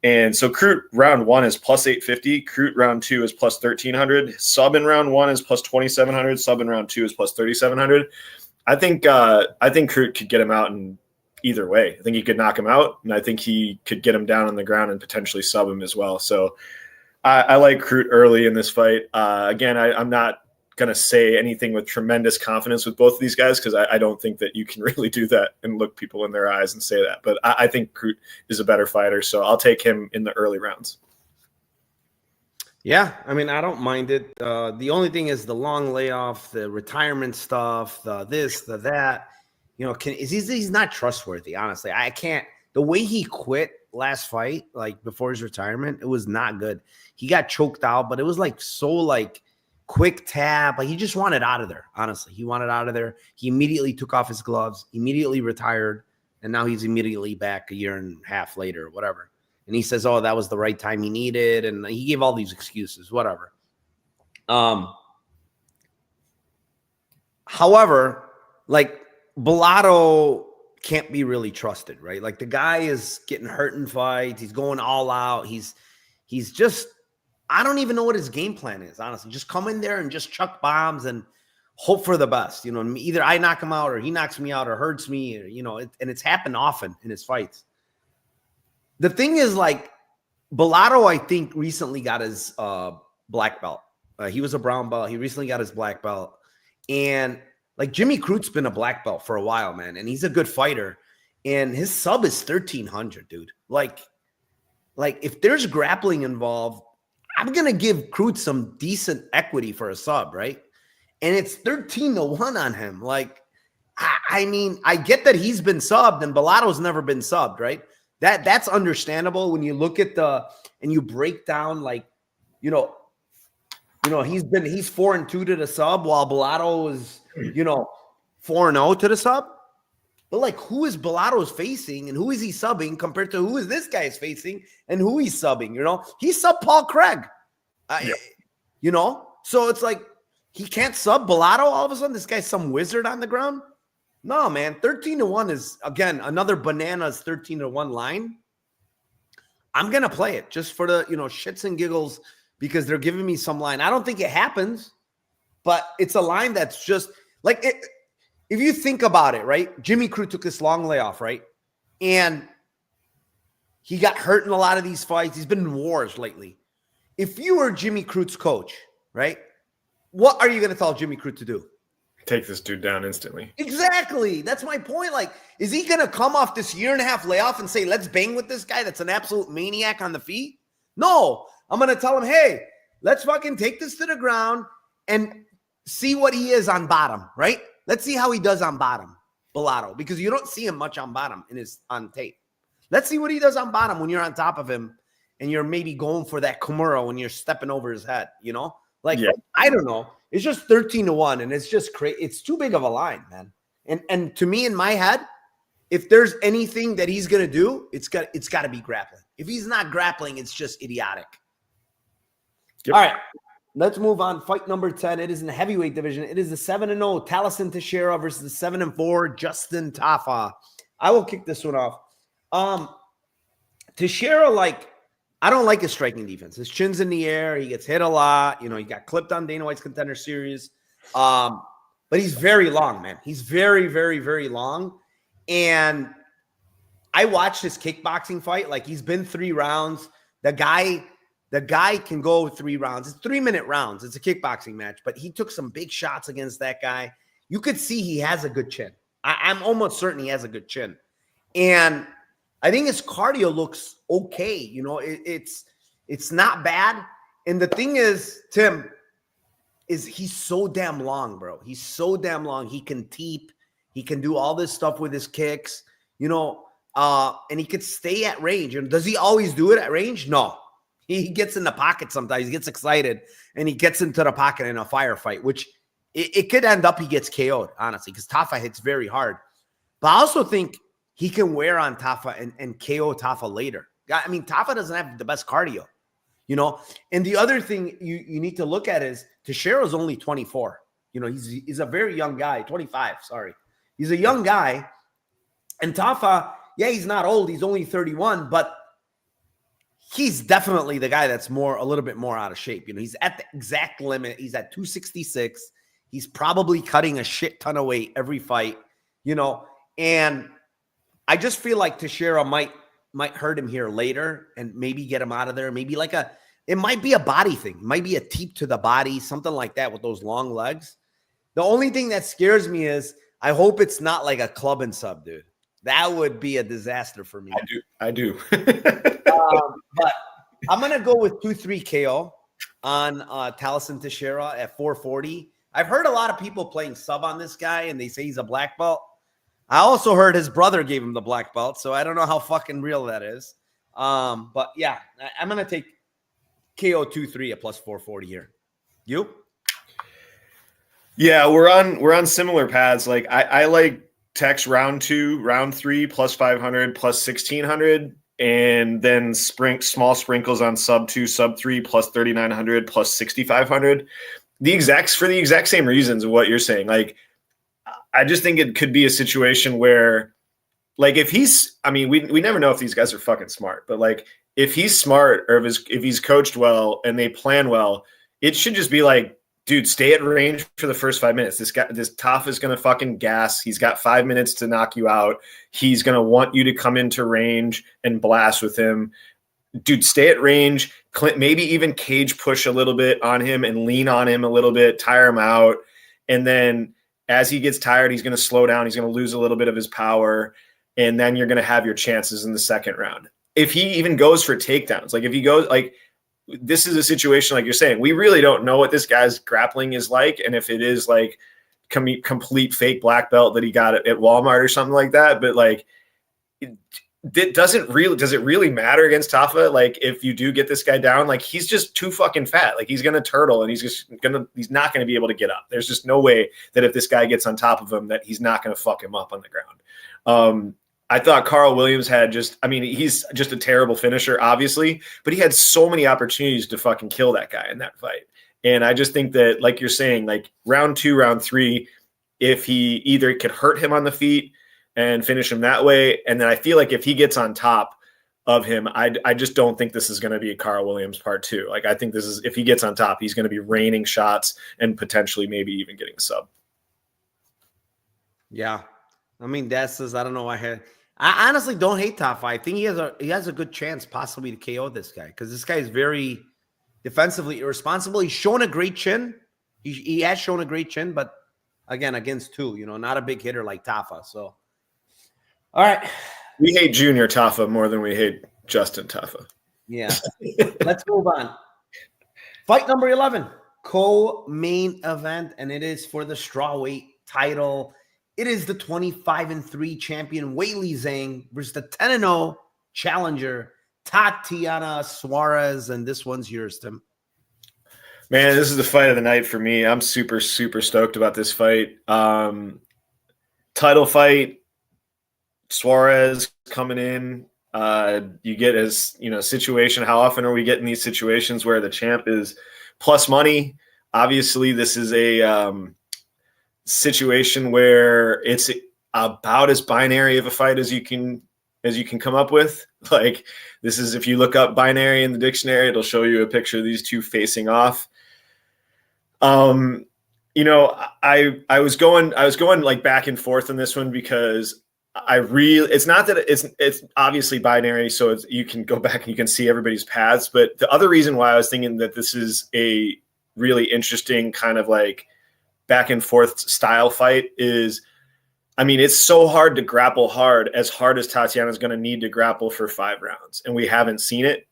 And so Crout round 1 is plus 850. Crout round 2 is plus 1300. Sub in round 1 is plus 2700. Sub in round 2 is plus 3700. I think Crout could get him out in either way. I think he could knock him out, and I think he could get him down on the ground and potentially sub him as well. So I like Crout early in this fight. Again, I'm not going to say anything with tremendous confidence with both of these guys because I don't think that you can really do that and look people in their eyes and say that. But I think Crout is a better fighter, so I'll take him in the early rounds. Yeah, I mean, I don't mind it. The only thing is the long layoff, the retirement stuff, the this, the that. He's not trustworthy, honestly. I can't. The way he quit last fight, like before his retirement, it was not good. He got choked out, but it was like so like quick tap. Like he just wanted out of there, honestly. He wanted out of there. He immediately took off his gloves, immediately retired, and now he's immediately back a year and a half later or whatever. And he says, oh, that was the right time he needed. And he gave all these excuses, whatever. However, like Bolato can't be really trusted, right? Like the guy is getting hurt in fights. He's going all out. He's just, I don't even know what his game plan is, honestly. Just come in there and just chuck bombs and hope for the best. Either I knock him out or he knocks me out or hurts me, and it's happened often in his fights. The thing is, like, Bolato, I think, recently got his black belt. He was a brown belt. He recently got his black belt. And, like, Jimmy Crout's been a black belt for a while, man. And he's a good fighter. And his sub is 1,300, dude. Like if there's grappling involved, I'm going to give Crout some decent equity for a sub, right? And it's 13-1 on him. Like, I mean, I get that he's been subbed and Bolato's never been subbed, right? That's understandable when you look at and you break down, like, he's 4-2 to the sub while Bolato is, 4-0 to the sub. But like, who is Bolato's facing and who is he subbing compared to who is this guy's facing and who he's subbing? You know, he subbed Paul Craig. You know, so it's like he can't sub Bolato all of a sudden. This guy's some wizard on the ground. No, man, 13-1 is again another bananas 13-1 line. I'm gonna play it just for the shits and giggles because they're giving me some line. I don't think it happens, but it's a line that's just like it. If you think about it, right? Jimmy Crute took this long layoff, right? And he got hurt in a lot of these fights. He's been in wars lately. If you were Jimmy Crute's coach, right? What are you going to tell Jimmy Crute to do? Take this dude down instantly. Exactly. That's my point. Like, is he going to come off this 1.5 layoff and say, let's bang with this guy that's an absolute maniac on the feet? No. I'm going to tell him, hey, let's fucking take this to the ground and see what he is on bottom, right? Let's see how he does on bottom, Bolato, because you don't see him much on bottom on tape. Let's see what he does on bottom when you're on top of him and you're maybe going for that Kimura when you're stepping over his head, Like, I don't know. It's just 13-1, and it's just crazy. It's too big of a line, man. And to me, in my head, if there's anything that he's going to do, it's got to be grappling. If he's not grappling, it's just idiotic. Yep. All right. Let's move on. Fight number 10. It is in the heavyweight division. It is the 7-0 Taliesin Teixeira versus the 7-4 Justin Tafa. I will kick this one off. Teixeira, I don't like his striking defense. His chin's in the air. He gets hit a lot. He got clipped on Dana White's Contender Series. But he's very long, man. He's very, very, very long. And I watched his kickboxing fight. Like, he's been 3 rounds. The guy can go 3 rounds. It's 3-minute rounds. It's a kickboxing match, but he took some big shots against that guy. You could see he has a good chin. I'm almost certain he has a good chin. And I think his cardio looks okay. It's not bad. And the thing is, Tim, is he's so damn long, bro. He's so damn long. He can teep. He can do all this stuff with his kicks, and he could stay at range. And does he always do it at range? No. He gets in the pocket sometimes. He gets excited, and he gets into the pocket in a firefight, which it could end up he gets KO'd, honestly, because Tafa hits very hard. But I also think he can wear on Tafa and KO Tafa later. I mean, Tafa doesn't have the best cardio, And the other thing you need to look at is Teixeira's only 24. He's a very young guy, 25, sorry. He's a young guy. And Tafa, he's not old. He's only 31, but he's definitely the guy that's a little bit more out of shape. He's at the exact limit. He's at 266. He's probably cutting a shit ton of weight every fight, and I just feel like Teixeira might hurt him here later and maybe get him out of there. Maybe it might be a body thing. It might be a teep to the body, something like that with those long legs. The only thing that scares me is I hope it's not like a club and sub, dude. That would be a disaster for me. I do. But I'm going to go with 2-3 KO on Taliesin Teixeira at 440. I've heard a lot of people playing sub on this guy, and they say he's a black belt. I also heard his brother gave him the black belt, so I don't know how fucking real that is. But yeah, I'm going to take KO 2-3 at plus 440 here. You? Yeah, we're on similar paths. Like I like Tex round 2, round 3, plus 500, plus 1600, and then small sprinkles on sub 2, sub 3, plus 3900, plus 6500. For the exact same reasons of what you're saying. Like, I just think it could be a situation where, like, if we never know if these guys are fucking smart, but like, if he's smart or if he's coached well and they plan well, it should just be like, dude, stay at range for the first 5 minutes. This Tafa is going to fucking gas. He's got 5 minutes to knock you out. He's going to want you to come into range and blast with him. Dude, stay at range. Maybe even cage push a little bit on him and lean on him a little bit, tire him out. And then as he gets tired, he's going to slow down. He's going to lose a little bit of his power. And then you're going to have your chances in the second round. If he even goes for takedowns, like if he goes, like, this is a situation like you're saying, we really don't know what this guy's grappling is like. And if it is like complete fake black belt that he got at Walmart or something like that, but like, does it really matter against Tafa? Like, if you do get this guy down, like, he's just too fucking fat. Like, he's going to turtle and he's not going to be able to get up. There's just no way that if this guy gets on top of him, that he's not going to fuck him up on the ground. I thought Carl Williams had he's just a terrible finisher, obviously, but he had so many opportunities to fucking kill that guy in that fight. And I just think that, like you're saying, like round 2, round 3, if he either could hurt him on the feet and finish him that way, and then I feel like if he gets on top of him, I just don't think this is going to be a Carl Williams part 2. Like I think this is, if he gets on top, he's going to be raining shots and potentially maybe even getting a sub. Yeah. I mean, I don't know. I honestly don't hate Tafa. I think he has a good chance possibly to KO this guy, because this guy is very defensively irresponsible. He's shown a great chin. He has shown a great chin, but again, against 2, not a big hitter like Tafa. So, all right. We hate Junior Tafa more than we hate Justin Tafa. Yeah. Let's move on. Fight number 11, co-main event, and it is for the strawweight title. It is the 25-3 champion Weili Zhang versus the 10-0 challenger Tatiana Suarez, and this one's yours, Tim. Man, this is the fight of the night for me. I'm super, super stoked about this fight. Title fight, Suarez coming in. You get situation. How often are we getting these situations where the champ is plus money? Obviously, this is a situation where it's about as binary of a fight as you can come up with. Like, this is, if you look up binary in the dictionary, it'll show you a picture of these two facing off. I was going like back and forth on this one, because it's not that it's obviously binary, so you can go back and you can see everybody's paths. But the other reason why I was thinking that this is a really interesting kind of like back and forth style fight is, it's so hard to grapple as hard as Tatiana's going to need to grapple for 5 rounds. And we haven't seen it,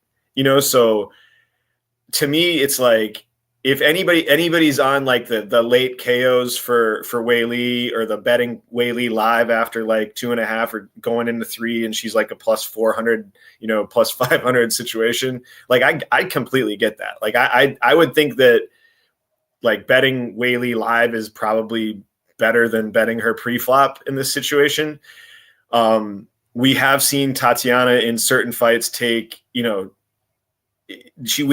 so to me, it's like, if anybody's on like the late KOs for Weili, or the betting Weili live after like 2.5 or going into 3, and she's like a plus 400, plus 500 situation, like I completely get that. Like I would think that like betting Weili live is probably better than betting her pre-flop in this situation. We have seen Tatiana in certain fights take, we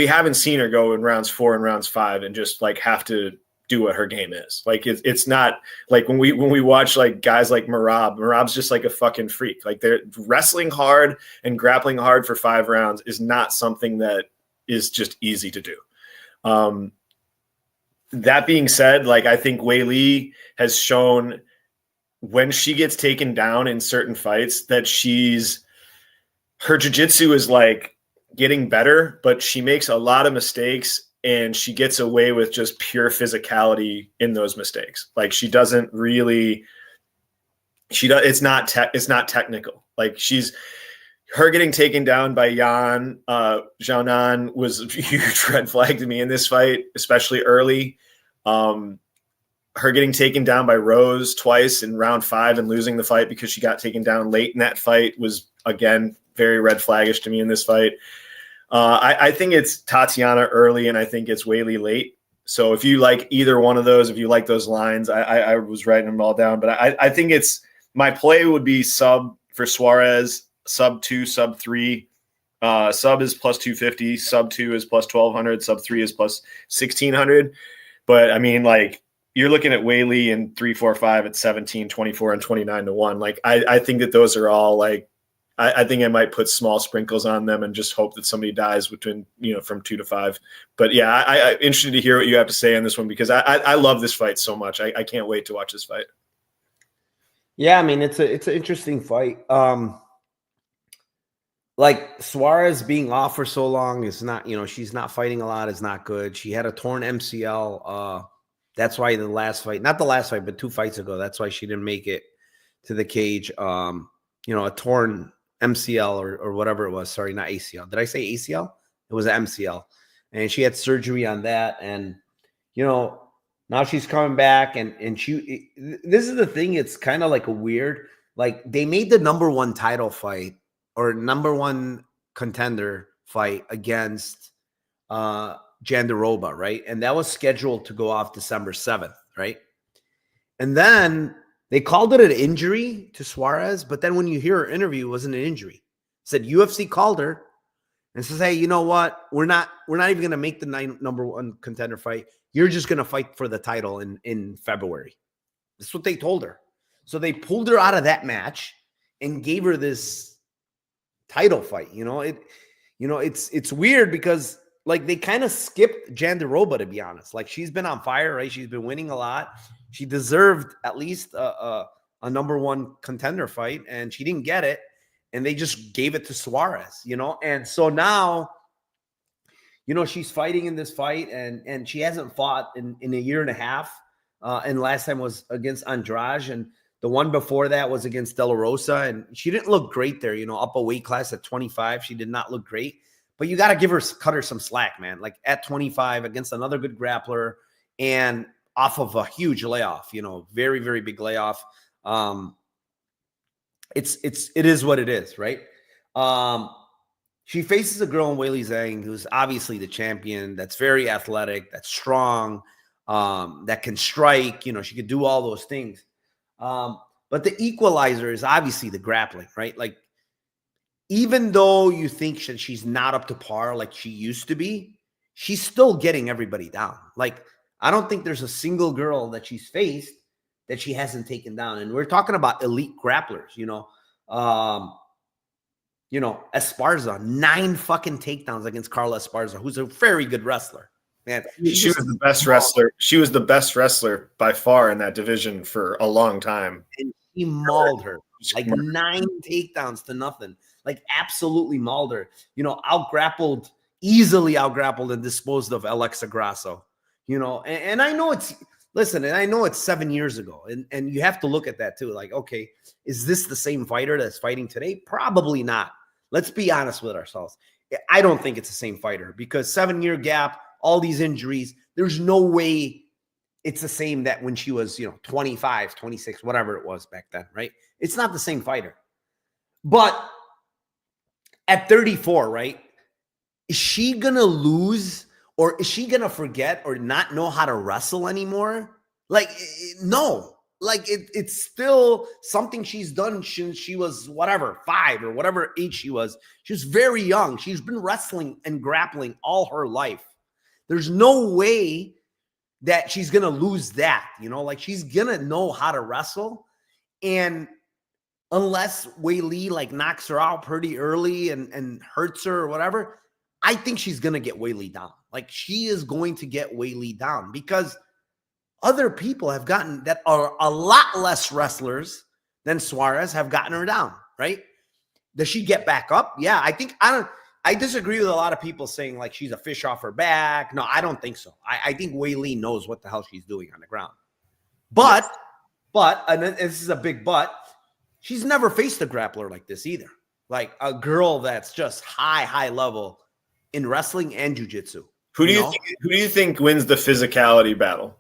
haven't seen her go in rounds 4 and rounds 5 and just like have to do what her game is. Like it's not like when we watch like guys like Merab's just like a fucking freak. Like, they're wrestling hard and grappling hard for 5 rounds is not something that is just easy to do. That being said, like, I think Weili has shown when she gets taken down in certain fights that her jiu-jitsu is like getting better, but she makes a lot of mistakes and she gets away with just pure physicality in those mistakes. Like, she doesn't really, it's not technical. Like, her getting taken down by Xiaonan was a huge red flag to me in this fight, especially early. Her getting taken down by Rose twice in round 5 and losing the fight because she got taken down late in that fight was, again, very red flaggish to me in this fight. I think it's Tatiana early, and I think it's Weili late. So if you like either one of those, if you like those lines, I was writing them all down. But I think my play would be sub for Suarez, sub 2, sub 3. Sub is plus 250, sub 2 is plus 1,200, sub 3 is plus 1,600. But like, you're looking at Weili in 3, 4, 5 at 17, 24, and 29 to 1. Like, I think that those are all like, I think I might put small sprinkles on them and just hope that somebody dies between, from 2 to 5. But yeah, I'm interested to hear what you have to say on this one, because I love this fight so much. I can't wait to watch this fight. Yeah, it's an interesting fight. Like, Suarez being off for so long is not, she's not fighting a lot, is not good. She had a torn MCL. That's why the last fight, not the last fight, but 2 fights ago, that's why she didn't make it to the cage. A torn MCL or whatever it was. Sorry, not ACL. Did I say ACL? It was an MCL. And she had surgery on that. And, now she's coming back. And this is the thing. It's kind of like a weird, like, they made the number 1 title fight or number 1 contender fight against Jandiroba, right? And that was scheduled to go off December 7th, right? And then They called it an injury to Suarez, but then when you hear her interview, it wasn't an injury. Said UFC called her and says, "Hey, you know what? We're not even going to make the number one contender fight. You're just going to fight for the title in February." That's what they told her. So they pulled her out of that match and gave her this title fight. It's weird because like they kind of skipped Jandiroba, to be honest. Like she's been on fire, right? She's been winning a lot. She deserved at least a number one contender fight, and she didn't get it. And they just gave it to Suarez, And so now, she's fighting in this fight, and she hasn't fought in a year and a half. And last time was against Andrade, and the one before that was against De La Rosa, and she didn't look great there. Up a weight class at 25, she did not look great. But you got to cut her some slack, man. Like at 25 against another good grappler, and off of a huge layoff, very, very big layoff. It is what it is, right? She faces a girl in Weili Zhang who's obviously the champion, that's very athletic, that's strong, that can strike, she could do all those things. But the equalizer is obviously the grappling, right? Like, even though you think she's not up to par like she used to be, she's still getting everybody down. Like, I don't think there's a single girl that she's faced that she hasn't taken down. And we're talking about elite grapplers, Esparza, 9 fucking takedowns against Carla Esparza, who's a very good wrestler. Man, she was the best wrestler. She was the best wrestler by far in that division for a long time. And he mauled her. Like 9 takedowns to nothing. Like absolutely mauled her. Easily out-grappled and disposed of Alexa Grasso. And I know it's 7 years ago. And you have to look at that too. Like, okay, is this the same fighter that's fighting today? Probably not. Let's be honest with ourselves. I don't think it's the same fighter because 7-year gap, all these injuries, there's no way it's the same that when she was, 25, 26, whatever it was back then, right? It's not the same fighter. But at 34, right? Is she going to lose? Or is she going to forget or not know how to wrestle anymore? Like, no. Like, it's still something she's done since she was, 5 or whatever age she was. She was very young. She's been wrestling and grappling all her life. There's no way that she's going to lose that. Like, she's going to know how to wrestle. And unless Weili, like, knocks her out pretty early and hurts her or whatever, I think she's going to get Weili down. Like, she is going to get Weili down because other people have gotten that are a lot less wrestlers than Suarez have gotten her down, right? Does she get back up? Yeah, I disagree with a lot of people saying like she's a fish off her back. No, I don't think so. I think Weili knows what the hell she's doing on the ground. But, and this is a big but, she's never faced a grappler like this either. Like a girl that's just high level in wrestling and jiu-jitsu. Who do you think wins the physicality battle?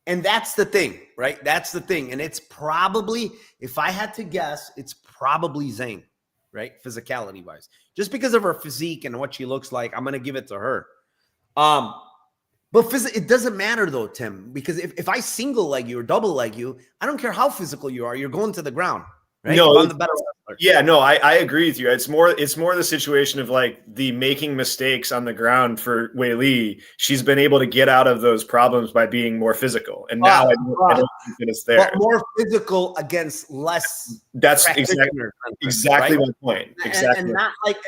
And that's the thing, right? That's the thing. And it's probably, if I had to guess, it's probably Zang, right? Physicality wise, just because of her physique and what she looks like, I'm going to give it to her. But it doesn't matter though, Tim, because if I single leg you or double leg you, I don't care how physical you are, you're going to the ground, right? No, I'm the better wrestler. Yeah, no, I agree with you. It's more the situation of like the making mistakes on the ground for Weili. She's been able to get out of those problems by being more physical, and now I don't think that it's there. But more physical against less. That's exactly right? my point. Exactly,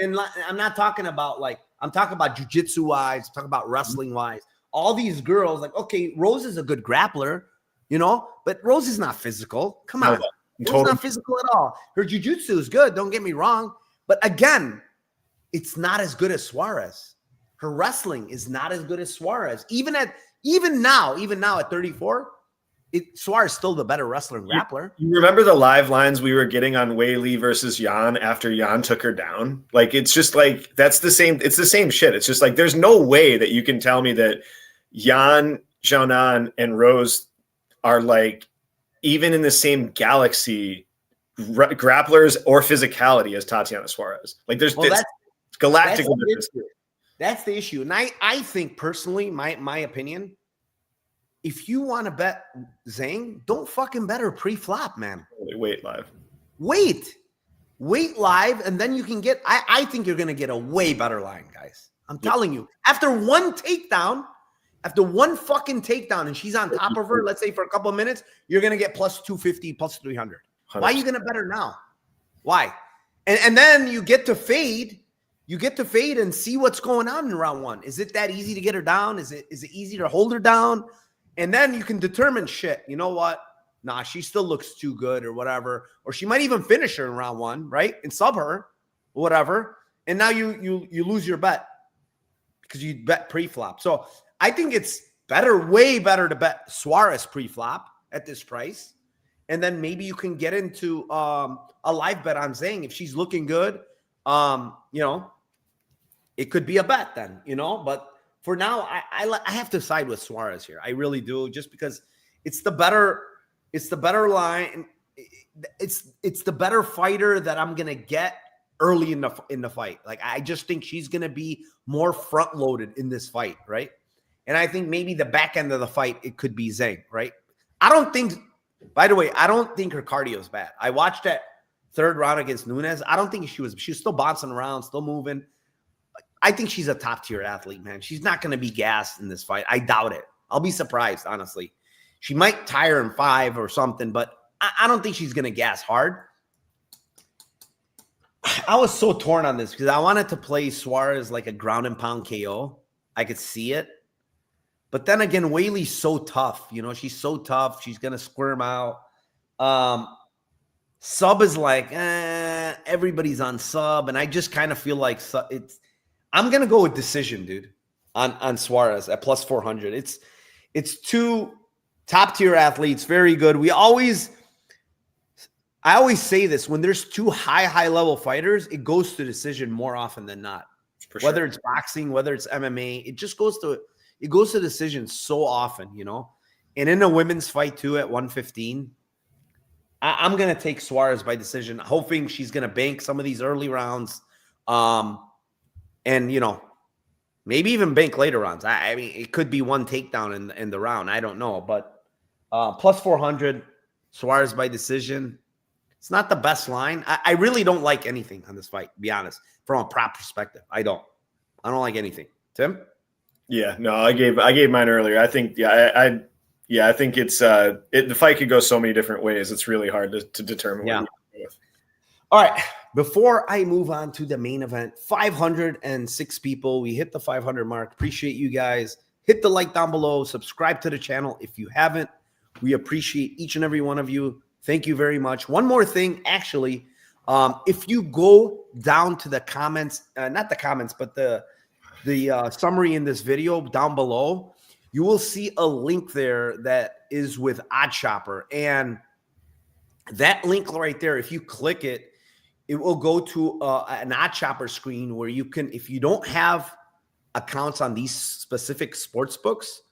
and I'm not talking about like I'm talking about jiu-jitsu wise. I'm talking about wrestling wise. All these girls, like, okay, Rose is a good grappler, but Rose is not physical. Come on. It's not physical at all. Her jiu-jitsu is good, don't get me wrong. But again, it's not as good as Suarez. Her wrestling is not as good as Suarez. Even now at 34, Suarez is still the better wrestler and grappler. You remember the live lines we were getting on Weili versus Jan after Jan took her down? Like, it's just like, it's the same shit. It's just like, there's no way that you can tell me that Jan, Xiaonan, and Rose are like, even in the same galaxy, grapplers or physicality as Tatiana Suarez. Like there's galactic difference. That's the issue. And I think personally, my opinion, if you want to bet Zang, don't fucking bet her pre-flop, man. Wait live. Wait live, and then you can get. I think you're gonna get a way better line, guys. I'm telling you. After one fucking takedown, and she's on top of her, let's say for a couple of minutes, you're gonna get plus 250, plus 300. 100%. Why are you gonna bet her now? Why? And then you get to fade. You get to fade and see what's going on in round one. Is it that easy to get her down? Is it easy to hold her down? And then you can determine, shit, you know what? Nah, she still looks too good or whatever. Or she might even finish her in round one, right? And sub her, whatever. And now you lose your bet because you bet pre-flop. So I think it's way better to bet Suarez pre-flop at this price. And then maybe you can get into a live bet on Zang. If she's looking good, it could be a bet then, But for now, I have to side with Suarez here. I really do, just because it's the better line. It's the better fighter that I'm gonna get early in the fight. Like, I just think she's gonna be more front loaded in this fight, right? And I think maybe the back end of the fight it could be Zang, right? By the way, I don't think her cardio is bad. I watched that third round against Nunes. I don't think she was still bouncing around, still moving. I think she's a top-tier athlete, man. She's not going to be gassed in this fight. I doubt it. I'll be surprised, honestly. She might tire in 5 or something, but I don't think she's going to gas hard. I was so torn on this because I wanted to play Suarez like a ground and pound KO. I could see it. But then again, Weili's so tough. She's so tough. She's going to squirm out. Sub is like, everybody's on sub. And I just kind of feel like I'm going to go with decision, dude, on Suarez at plus 400. It's two top-tier athletes, very good. I always say this, when there's two high-level fighters, it goes to decision more often than not. For sure. Whether it's boxing, whether it's MMA, it goes to decision so often, And in a women's fight, too, at 115, I'm going to take Suarez by decision, hoping she's going to bank some of these early rounds. And, maybe even bank later rounds. I mean, it could be one takedown in the round. I don't know. But plus 400, Suarez by decision. It's not the best line. I really don't like anything on this fight, to be honest, from a prop perspective. I don't like anything. Tim? Yeah, no, I gave mine earlier. I think, I think it's the fight could go so many different ways. It's really hard to determine. Yeah. All right. Before I move on to the main event, 506 people. We hit the 500 mark. Appreciate you guys. Hit the like down below. Subscribe to the channel if you haven't. We appreciate each and every one of you. Thank you very much. One more thing, actually. If you go down to the comments, not the comments, but the summary in this video down below, you will see a link there that is with OddsShopper. And that link right there, if you click it, it will go to an OddsShopper screen where you can, if you don't have accounts on these specific sports books,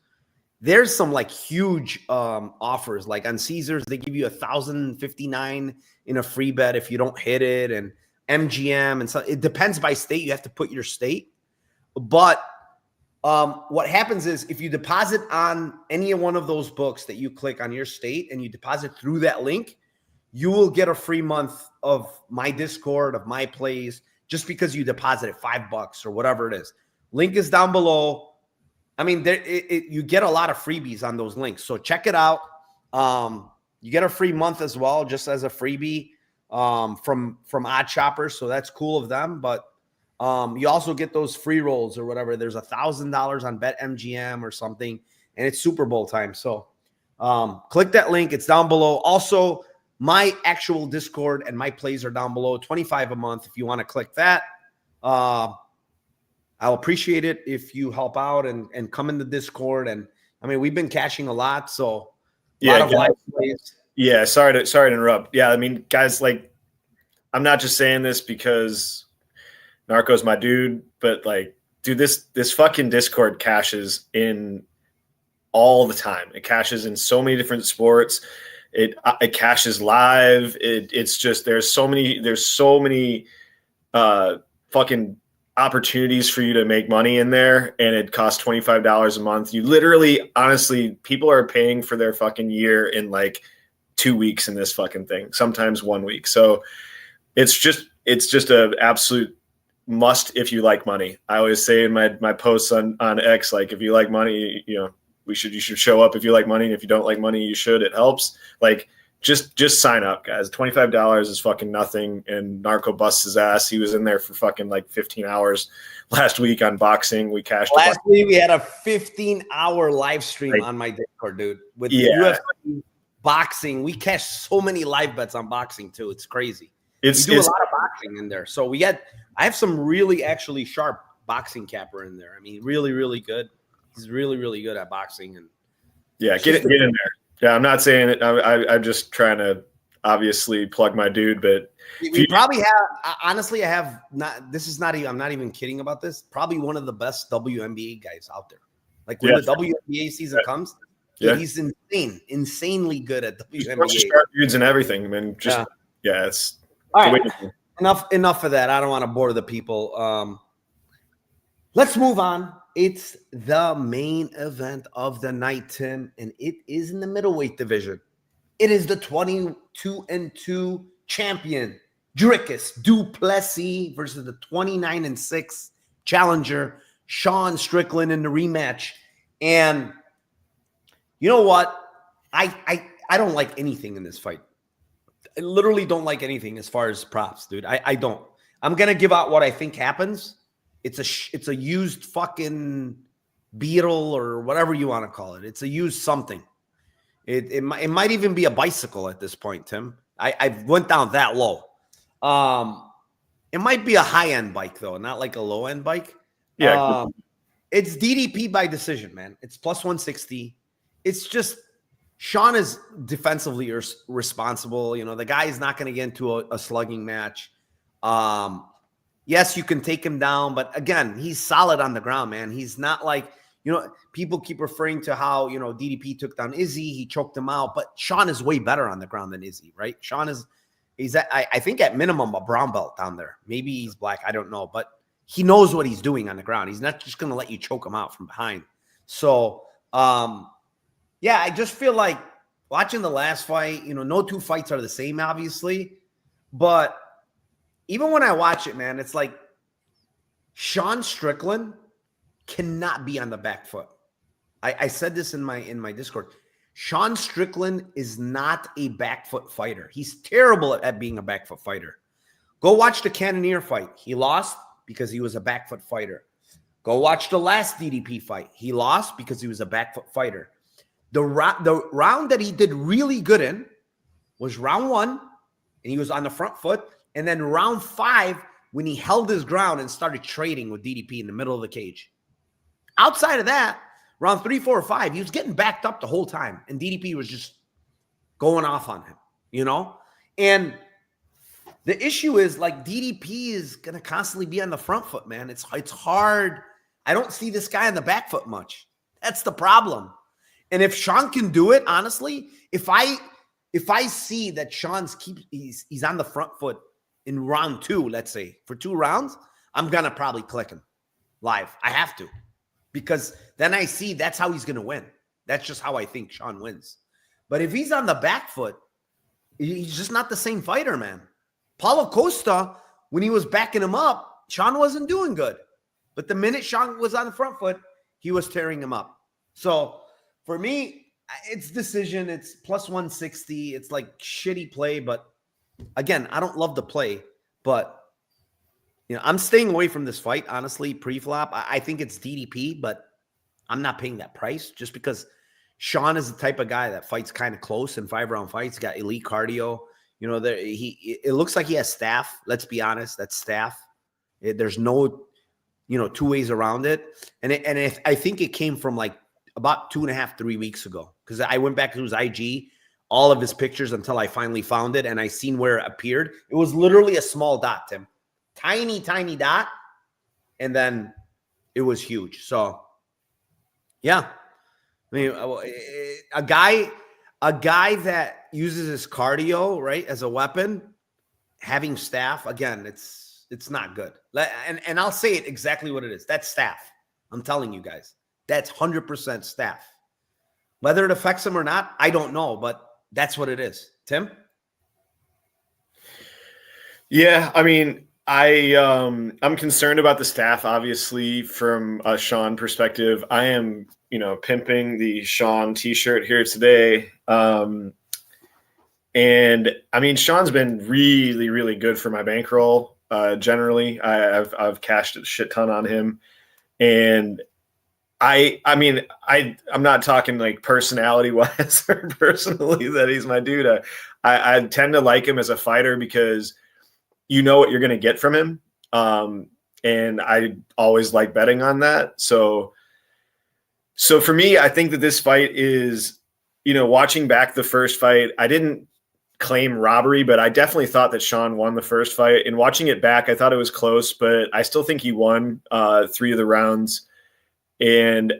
there's some like huge offers. Like on Caesars, they give you $1,059 in a free bet if you don't hit it, and MGM, and so it depends by state. You have to put your state. But what happens is if you deposit on any one of those books that you click on your state and you deposit through that link, you will get a free month of my Discord, of my plays, just because you deposited $5 or whatever it is. Link is down below. I mean, you get a lot of freebies on those links. So check it out. You get a free month as well, just as a freebie from OddsShopper. So that's cool of them. But you also get those free rolls or whatever. There's $1,000 on BetMGM or something, and it's Super Bowl time. So click that link. It's down below. Also, my actual Discord and my plays are down below. $25 a month if you want to click that. I'll appreciate it if you help out and come in the Discord. And I mean, we've been cashing a lot, so a lot of live plays. Yeah, sorry to interrupt. Yeah, I mean, guys, like, I'm not just saying this because Narco's my dude, but like, dude, this fucking Discord cashes in all the time. It cashes in so many different sports. It cashes live. It's just there's so many fucking opportunities for you to make money in there, and it costs $25 a month. You literally, honestly, people are paying for their fucking year in like 2 weeks in this fucking thing, sometimes 1 week. So it's just a absolute must if you like money. I always say in my posts on X, like, if you like money, you know, you should show up if you like money. And if you don't like money, you should. It helps. Like, just sign up, guys. $25 is fucking nothing. And Narco busts his ass. He was in there for fucking like 15 hours last week on boxing. We cashed. Last week we had a 15-hour live stream on my Discord, dude, with UFC boxing. We cashed so many live bets on boxing too. It's crazy. We do a lot of boxing in there. So I have some really actually sharp boxing capper in there. I mean, really, really good. He's really, really good at boxing. And get in there. Yeah, I'm not saying it. I'm just trying to obviously plug my dude, but we probably have. Honestly, I have not. This is not even. I'm not even kidding about this. Probably one of the best WNBA guys out there. Like when the WNBA season comes, he's insanely good at WNBA. Sharp dudes and everything. I mean, it's all right. Enough of that. I don't want to bore the people. Let's move on. It's the main event of the night, Tim, and it is in the middleweight division. It is the 22-2 champion, Dricus du Plessis, versus the 29-6 challenger, Sean Strickland, in the rematch. And you know what? I don't like anything in this fight. I literally don't like anything as far as props, dude. I don't. I'm gonna give out what I think happens. It's a used fucking Beetle or whatever you want to call it. It's a used something. It might even be a bicycle at this point, Tim. I went down that low. It might be a high-end bike, though, not like a low-end bike. Yeah. It's DDP by decision, man. It's plus 160. It's just Sean is defensively responsible. You know, the guy is not going to get into a slugging match. Yes, you can take him down, but again, he's solid on the ground, man. He's not like, you know, people keep referring to how, you know, DDP took down Izzy, he choked him out, but Sean is way better on the ground than Izzy, right? Sean he's at, I think at minimum a brown belt down there. Maybe he's black, I don't know, but he knows what he's doing on the ground. He's not just going to let you choke him out from behind. So, I just feel like watching the last fight, you know, no two fights are the same, obviously, but even when I watch it, man, it's like Sean Strickland cannot be on the back foot. I said this in my Discord. Sean Strickland is not a back foot fighter. He's terrible at being a back foot fighter. Go watch the Cannonier fight. He lost because he was a back foot fighter. Go watch the last DDP fight. He lost because he was a back foot fighter. The round that he did really good in was round 1, and he was on the front foot. And then round 5, when he held his ground and started trading with DDP in the middle of the cage. Outside of that, round 3, 4, or 5, he was getting backed up the whole time. And DDP was just going off on him, you know? And the issue is, like, DDP is going to constantly be on the front foot, man. It's hard. I don't see this guy on the back foot much. That's the problem. And if Sean can do it, honestly, if I see that he's on the front foot in round 2, let's say, for 2 rounds, I'm going to probably click him live. I have to. Because then I see that's how he's going to win. That's just how I think Sean wins. But if he's on the back foot, he's just not the same fighter, man. Paulo Costa, when he was backing him up, Sean wasn't doing good. But the minute Sean was on the front foot, he was tearing him up. So for me, it's decision. It's plus 160. It's like shitty play, but again, I don't love the play, but you know, I'm staying away from this fight, honestly, pre-flop. I think it's DDP, but I'm not paying that price just because Sean is the type of guy that fights kind of close in 5-round fights. He's got elite cardio. You know, it looks like he has staff. Let's be honest, that's staff. There's no, you know, 2 ways around it. And I think it came from like about 2.5, 3 weeks ago, because I went back to his IG, all of his pictures until I finally found it and I seen where it appeared. It was literally a small dot, Tim. Tiny, tiny dot. And then it was huge. So, yeah. I mean, a guy that uses his cardio, right, as a weapon, having staff, again, it's it's not good. And I'll say it exactly what it is. That's staff. I'm telling you guys. That's 100% staff. Whether it affects him or not, I don't know, but that's what it is. Tim? Yeah, I mean, I'm concerned about the staff, obviously, from a Sean perspective. I am, pimping the Sean t-shirt here today. And I mean, Sean's been really, really good for my bankroll. Generally, I've cashed a shit ton on him. And I'm not talking like personality wise or personally that he's my dude. I tend to like him as a fighter because you know what you're going to get from him. And I always like betting on that. So for me, I think that this fight is, watching back the first fight, I didn't claim robbery, but I definitely thought that Sean won the first fight. And watching it back, I thought it was close, but I still think he won 3 of the rounds. And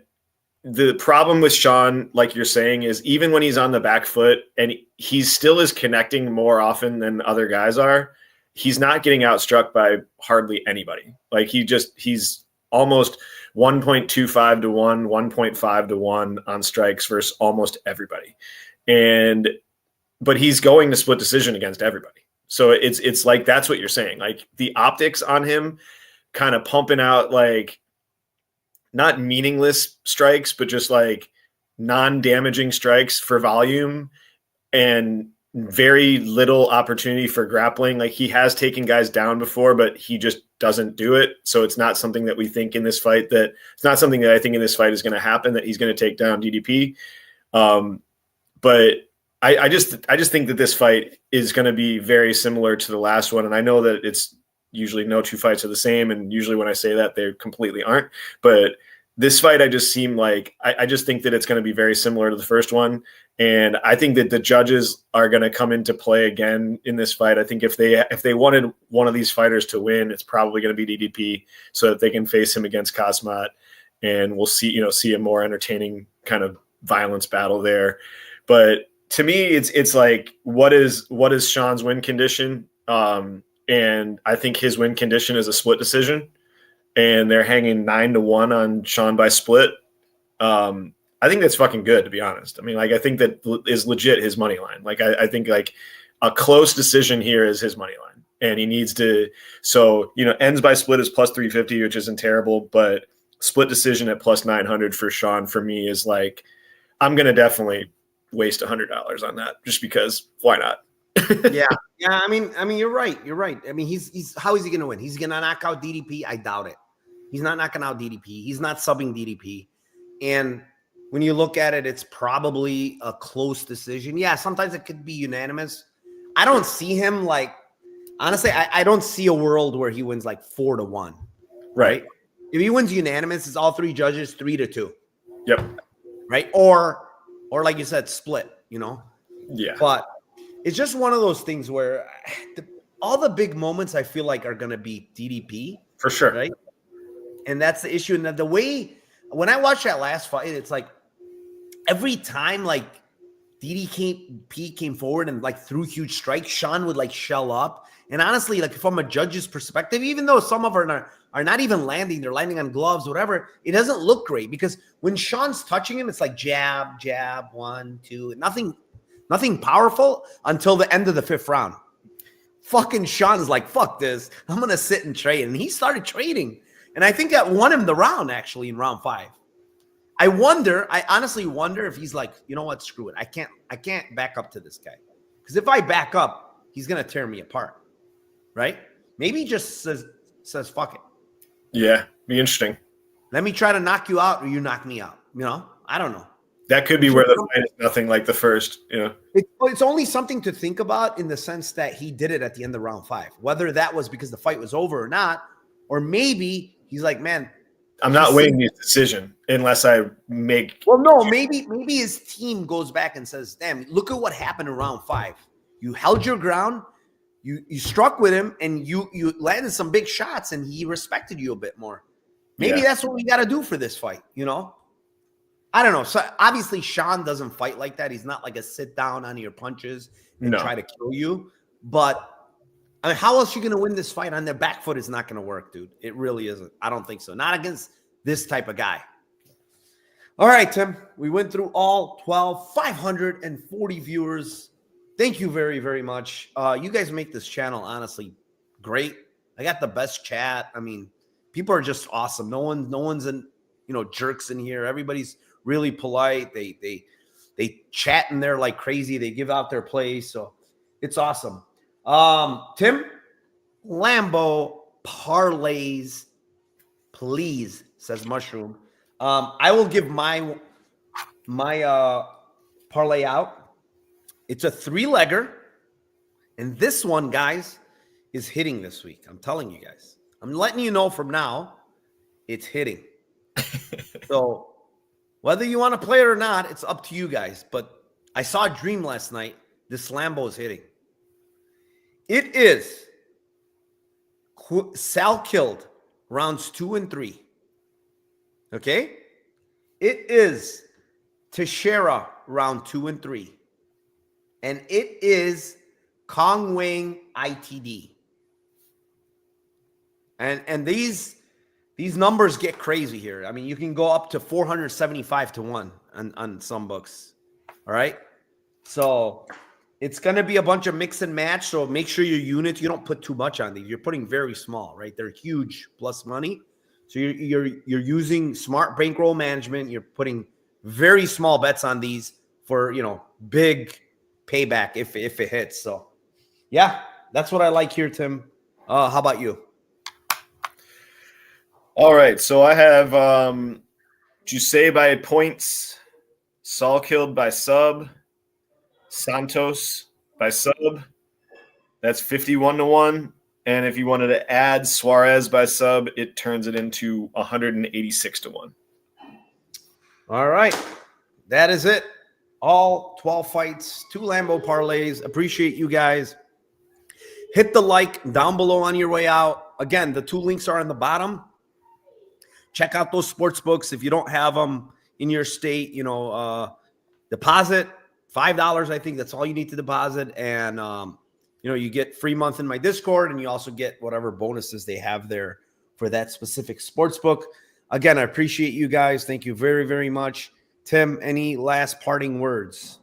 the problem with Sean, like you're saying, is even when he's on the back foot and he still is connecting more often than other guys are, he's not getting outstruck by hardly anybody. Like he's almost 1.25 to 1, 1.5 to 1 on strikes versus almost everybody. But he's going to split decision against everybody. So it's like, that's what you're saying. Like the optics on him kind of pumping out like not meaningless strikes, but just like non-damaging strikes for volume and very little opportunity for grappling. Like he has taken guys down before, but he just doesn't do it. So it's not something that we think in this fight it's not something that I think in this fight is going to happen, that he's going to take down DDP. But I just think that this fight is going to be very similar to the last one. And I know that it's usually no 2 fights are the same. And usually when I say that, they completely aren't. But this fight, I just think that it's going to be very similar to the first one. And I think that the judges are going to come into play again in this fight. I think if they wanted one of these fighters to win, it's probably going to be DDP so that they can face him against Kazmat. And we'll see a more entertaining kind of violence battle there. But to me, it's like, what is Sean's win condition? And I think his win condition is a split decision, and they're hanging 9 to 1 on Sean by split. I think that's fucking good, to be honest. I mean, like, I think that is legit his money line. Like, I think like a close decision here is his money line, and he needs to. So ends by split is plus 350, which isn't terrible, but split decision at plus 900 for Sean for me is like, I'm gonna definitely waste $100 on that just because why not? Yeah. I mean, you're right. I mean, he's how is he going to win? He's going to knock out DDP. I doubt it. He's not knocking out DDP. He's not subbing DDP. And when you look at it, it's probably a close decision. Yeah. Sometimes it could be unanimous. I don't see him like, honestly, I don't see a world where he wins like 4 to 1. Right. If he wins unanimous, it's all 3 judges, 3 to 2. Yep. Right. Or like you said, split, Yeah. But it's just one of those things where all the big moments I feel like are going to be DDP. For sure. Right. And that's the issue. And the way, when I watched that last fight, it's like every time like DDP came forward and like threw huge strikes, Sean would like shell up. And honestly, like from a judge's perspective, even though some of them are not even landing, they're landing on gloves, whatever, it doesn't look great because when Sean's touching him, it's like jab, 1, 2, nothing powerful until the end of the 5th round. Fucking Sean's like, fuck this. I'm going to sit and trade. And he started trading. And I think that won him the round actually in round 5. I honestly wonder if he's like, you know what, screw it. I can't back up to this guy. Because if I back up, he's going to tear me apart. Right? Maybe he just says fuck it. Yeah, be interesting. Let me try to knock you out or you knock me out. I don't know. That could be where the fight is nothing like the first. It's only something to think about in the sense that he did it at the end of round 5. Whether that was because the fight was over or not, or maybe he's like, man, I'm not weighing his decision unless I make. Well, no, maybe his team goes back and says, damn, look at what happened in round 5. You held your ground. You struck with him and you landed some big shots and he respected you a bit more. Maybe that's what we got to do for this fight, I don't know. So obviously Sean doesn't fight like that. He's not like a sit down on your punches and try to kill you. But I mean, how else are you going to win this fight on their back foot? Is not going to work, dude. It really isn't. I don't think so. Not against this type of guy. All right, Tim. We went through all 540 viewers. Thank you very, very much. You guys make this channel, honestly, great. I got the best chat. I mean, people are just awesome. No one's in, jerks in here. Everybody's really polite. They chat in there like crazy. They give out their plays. So it's awesome. Tim, Lambo parlays, please, says Mushroom. I will give my parlay out. It's a 3-legger. And this one, guys, is hitting this week. I'm telling you guys. I'm letting you know from now, it's hitting. So whether you want to play it or not, it's up to you guys. But I saw a dream last night. This Lambo is hitting. It is Sal killed rounds 2 and 3. Okay? It is Teixeira round 2 and 3. And it is Kong Wang ITD. And these numbers get crazy here. I mean, you can go up to 475 to 1 on some books. All right? So it's going to be a bunch of mix and match. So make sure your units, you don't put too much on these. You're putting very small, right? They're huge plus money. So you're using smart bankroll management. You're putting very small bets on these for, big payback if it hits. So yeah, that's what I like here, Tim. How about you? All right. So I have Jusei by points, Saul killed by sub, Santos by sub. That's 51 to 1. And if you wanted to add Suarez by sub, it turns it into 186 to 1. All right. That is it. All 12 fights, 2 Lambo parlays. Appreciate you guys. Hit the like down below on your way out. Again, the 2 links are on the bottom. Check out those sports books. If you don't have them in your state, deposit $5. I think that's all you need to deposit. And, you get free month in my Discord, and you also get whatever bonuses they have there for that specific sports book. Again, I appreciate you guys. Thank you very, very much. Tim, any last parting words?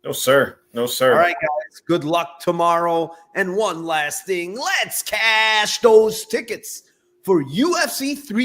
No, sir. No, sir. All right, guys. Good luck tomorrow. And one last thing. Let's cash those tickets for UFC 3.